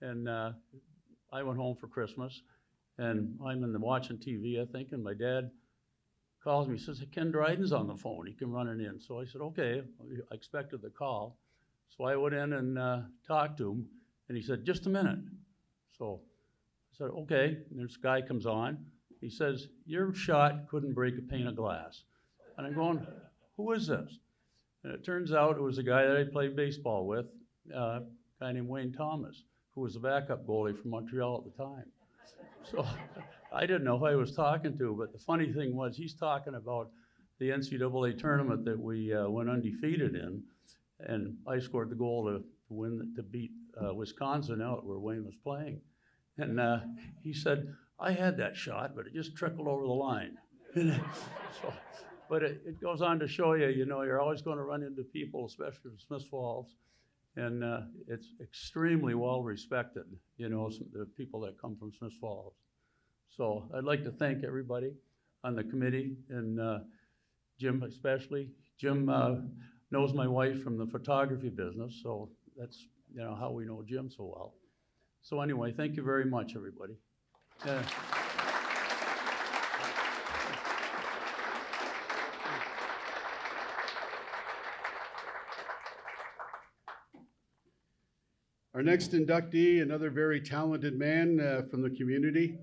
and I went home for Christmas, and I'm watching TV, I think, and my dad calls me, says, Ken Dryden's on the phone, he can run it in. So I said, okay, I expected the call. So I went in and talked to him, and he said, just a minute. So I said, okay, and this guy comes on. He says, your shot couldn't break a pane of glass. And I'm going, who is this? And it turns out it was a guy that I played baseball with, a guy named Wayne Thomas, who was a backup goalie from Montreal at the time. So I didn't know who I was talking to, but the funny thing was he's talking about the NCAA tournament that we went undefeated in, and I scored the goal to beat Wisconsin out where Wayne was playing. And he said, I had that shot, but it just trickled over the line. But it goes on to show you, you're always going to run into people, especially in Smith Falls, and it's extremely well respected, the people that come from Smith Falls. So I'd like to thank everybody on the committee, and Jim especially. Jim knows my wife from the photography business, so that's how we know Jim so well. So anyway, thank you very much, everybody. Our next inductee, another very talented man from the community.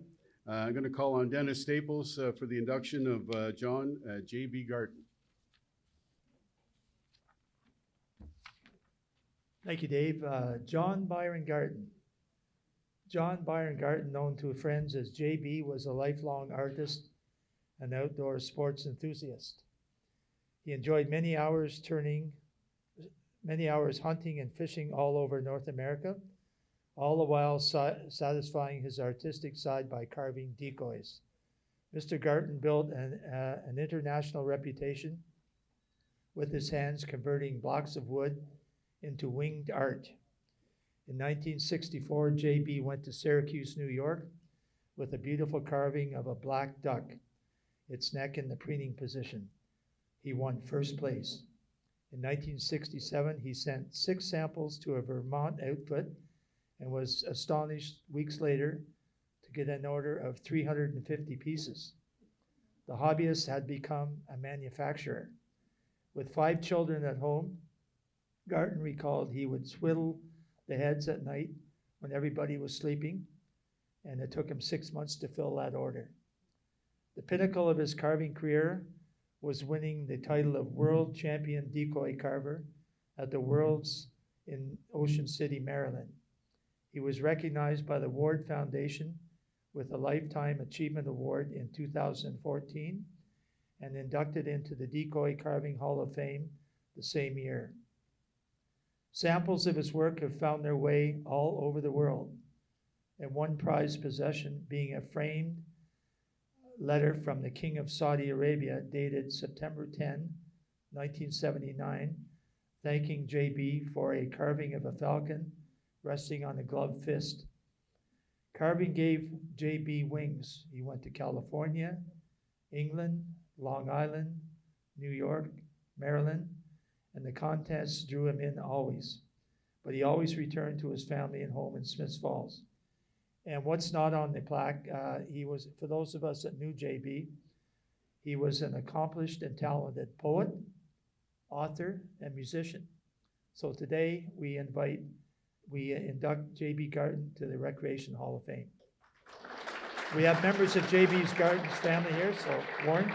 I'm going to call on Dennis Staples for the induction of John J.B. Garton. Thank you, Dave. John Byron Garton. John Byron Garton, known to friends as JB, was a lifelong artist and outdoor sports enthusiast. He enjoyed many hours hunting and fishing all over North America, all the while satisfying his artistic side by carving decoys. Mr. Garton built an international reputation with his hands, converting blocks of wood into winged art. In 1964, JB went to Syracuse, New York, with a beautiful carving of a black duck, its neck in the preening position. He won first place. In 1967, he sent 6 samples to a Vermont outfit and was astonished weeks later to get an order of 350 pieces. The hobbyist had become a manufacturer. With 5 children at home, Garton recalled he would swiddle the heads at night when everybody was sleeping, and it took him 6 months to fill that order. The pinnacle of his carving career was winning the title of World Champion Decoy Carver at the Worlds in Ocean City, Maryland. He was recognized by the Ward Foundation with a Lifetime Achievement Award in 2014 and inducted into the Decoy Carving Hall of Fame the same year. Samples of his work have found their way all over the world. and one prized possession being a framed letter from the King of Saudi Arabia dated September 10, 1979, thanking JB for a carving of a falcon resting on a gloved fist. Carving gave JB wings. He went to California, England, Long Island, New York, Maryland, and the contest drew him in always. But he always returned to his family and home in Smiths Falls. And what's not on the plaque, he was, for those of us that knew JB, he was an accomplished and talented poet, author, and musician. So today we induct JB Garton to the Recreation Hall of Fame. We have members of JB's Garton's family here, so Warren.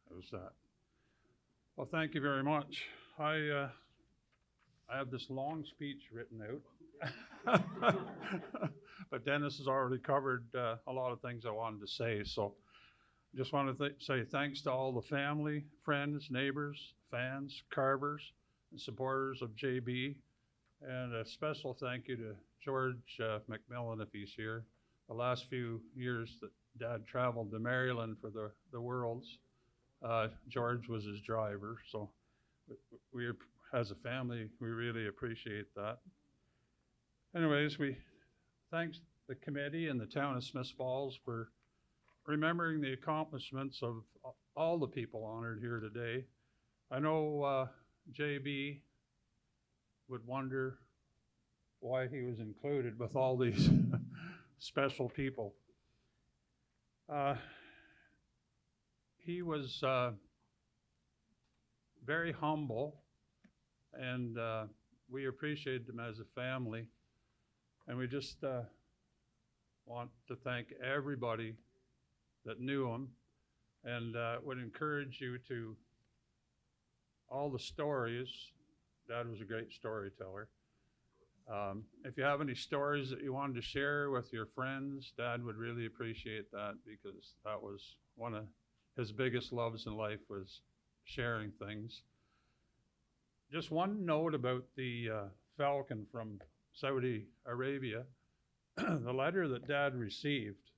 How's that? Well, thank you very much. I have this long speech written out, but Dennis has already covered a lot of things I wanted to say. So just want to say thanks to all the family, friends, neighbors, fans, carvers, and supporters of JB. And a special thank you to George McMillan if he's here. The last few years that Dad traveled to Maryland for the Worlds, George was his driver. So we, as a family, we really appreciate that. Anyways, we thanks the committee and the town of Smiths Falls for remembering the accomplishments of all the people honored here today. I know JB would wonder why he was included with all these special people. He was very humble, and we appreciated him as a family. And we just want to thank everybody that knew him, and would encourage you to all the stories. Dad was a great storyteller. If you have any stories that you wanted to share with your friends, Dad would really appreciate that, because that was one of his biggest loves in life, was sharing things. Just one note about the falcon from Saudi Arabia. The letter that Dad received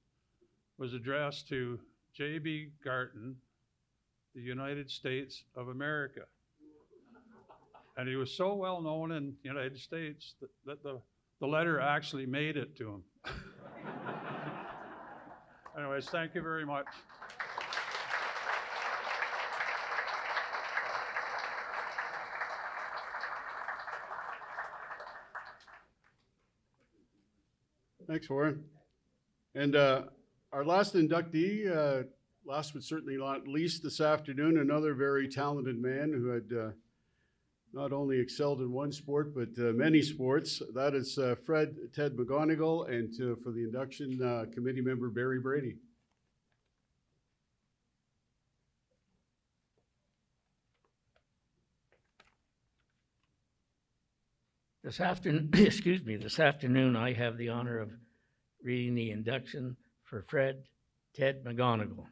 was addressed to J.B. Garton, the United States of America. And he was so well known in the United States that the letter actually made it to him. Anyways, thank you very much. Thanks, Warren. And our last inductee, last but certainly not least this afternoon, another very talented man who had not only excelled in one sport, but many sports. That is Fred Ted McGonigal, and for the induction, committee member Barry Brady. This afternoon, excuse me, this afternoon I have the honor of reading the induction for Fred Ted McGonigal.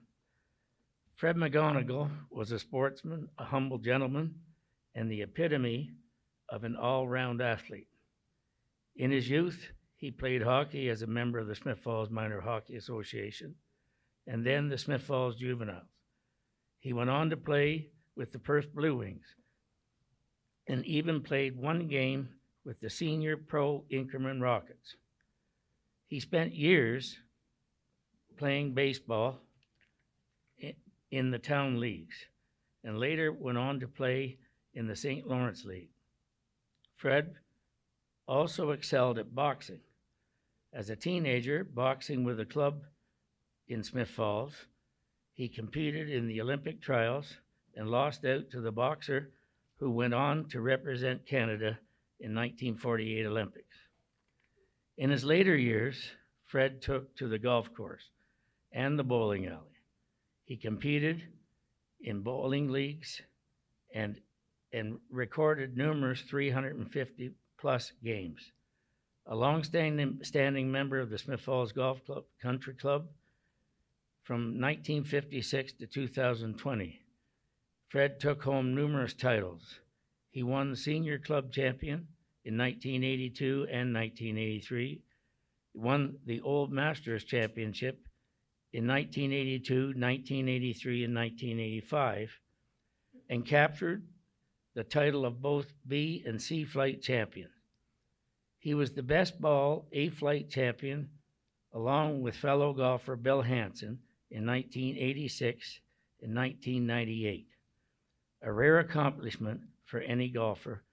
Fred McGonigal was a sportsman, a humble gentleman, and the epitome of an all-round athlete. In his youth, he played hockey as a member of the Smiths Falls Minor Hockey Association, and then the Smiths Falls Juveniles. He went on to play with the Perth Blue Wings, and even played one game with the senior pro Inkerman Rockets. He spent years playing baseball in the town leagues and later went on to play in the St. Lawrence League. Fred also excelled at boxing. As a teenager, boxing with a club in Smith Falls, he competed in the Olympic trials and lost out to the boxer who went on to represent Canada in 1948 Olympics. In his later years, Fred took to the golf course and the bowling alley. He competed in bowling leagues and recorded numerous 350 plus games. A long-standing member of the Smith Falls Golf Club, Country Club from 1956 to 2020. Fred took home numerous titles. He won the Senior Club Champion in 1982 and 1983. He won the Old Masters Championship in 1982, 1983, and 1985, and captured the title of both B and C flight champion. He was the best ball A flight champion along with fellow golfer Bill Hanson in 1986 and 1998. A rare accomplishment for any golfer.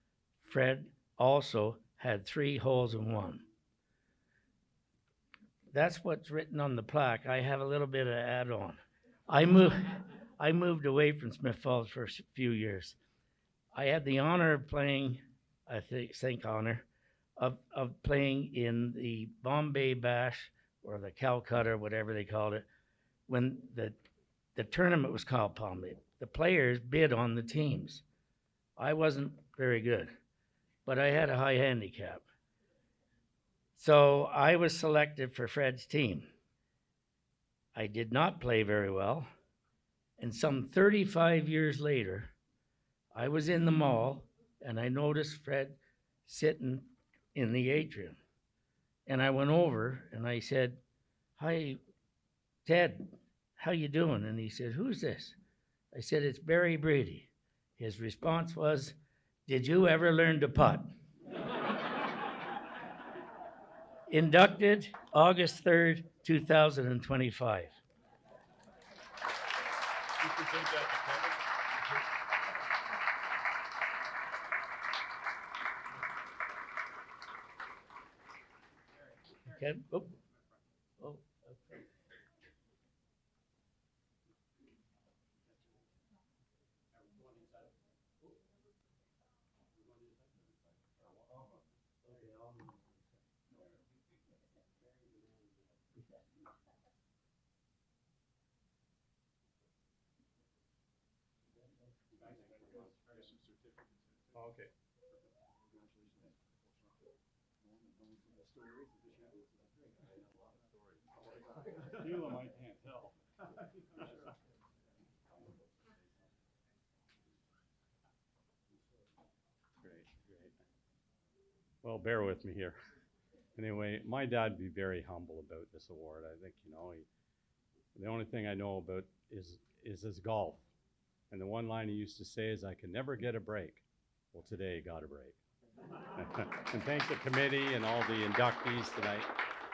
Fred also had 3 holes in 1. That's what's written on the plaque. I have a little bit of add-on. I moved away from Smith Falls for a few years. I had the honor of playing, of playing in the Bombay Bash or the Calcutta, whatever they called it, when the tournament was called Bombay. The players bid on the teams. I wasn't very good, but I had a high handicap. So I was selected for Fred's team. I did not play very well, and some 35 years later, I was in the mall and I noticed Fred sitting in the atrium. And I went over and I said, "Hi, Ted, how you doing?" And he said, "Who's this?" I said, "It's Barry Brady." His response was, "Did you ever learn to putt?" Inducted August 3rd, 2025. Okay. Oh. Oh. Okay. Okay. Elam, I can't tell. Great. Well, bear with me here. Anyway, my dad would be very humble about this award. I think, the only thing I know about is his golf. And the one line he used to say is, "I can never get a break." Well, today he got a break. And thank the committee and all the inductees tonight.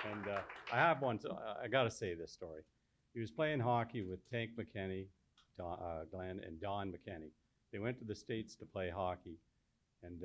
And I have one, I gotta say this story. He was playing hockey with Tank McKenney, Glenn, and Don McKenney. They went to the States to play hockey. And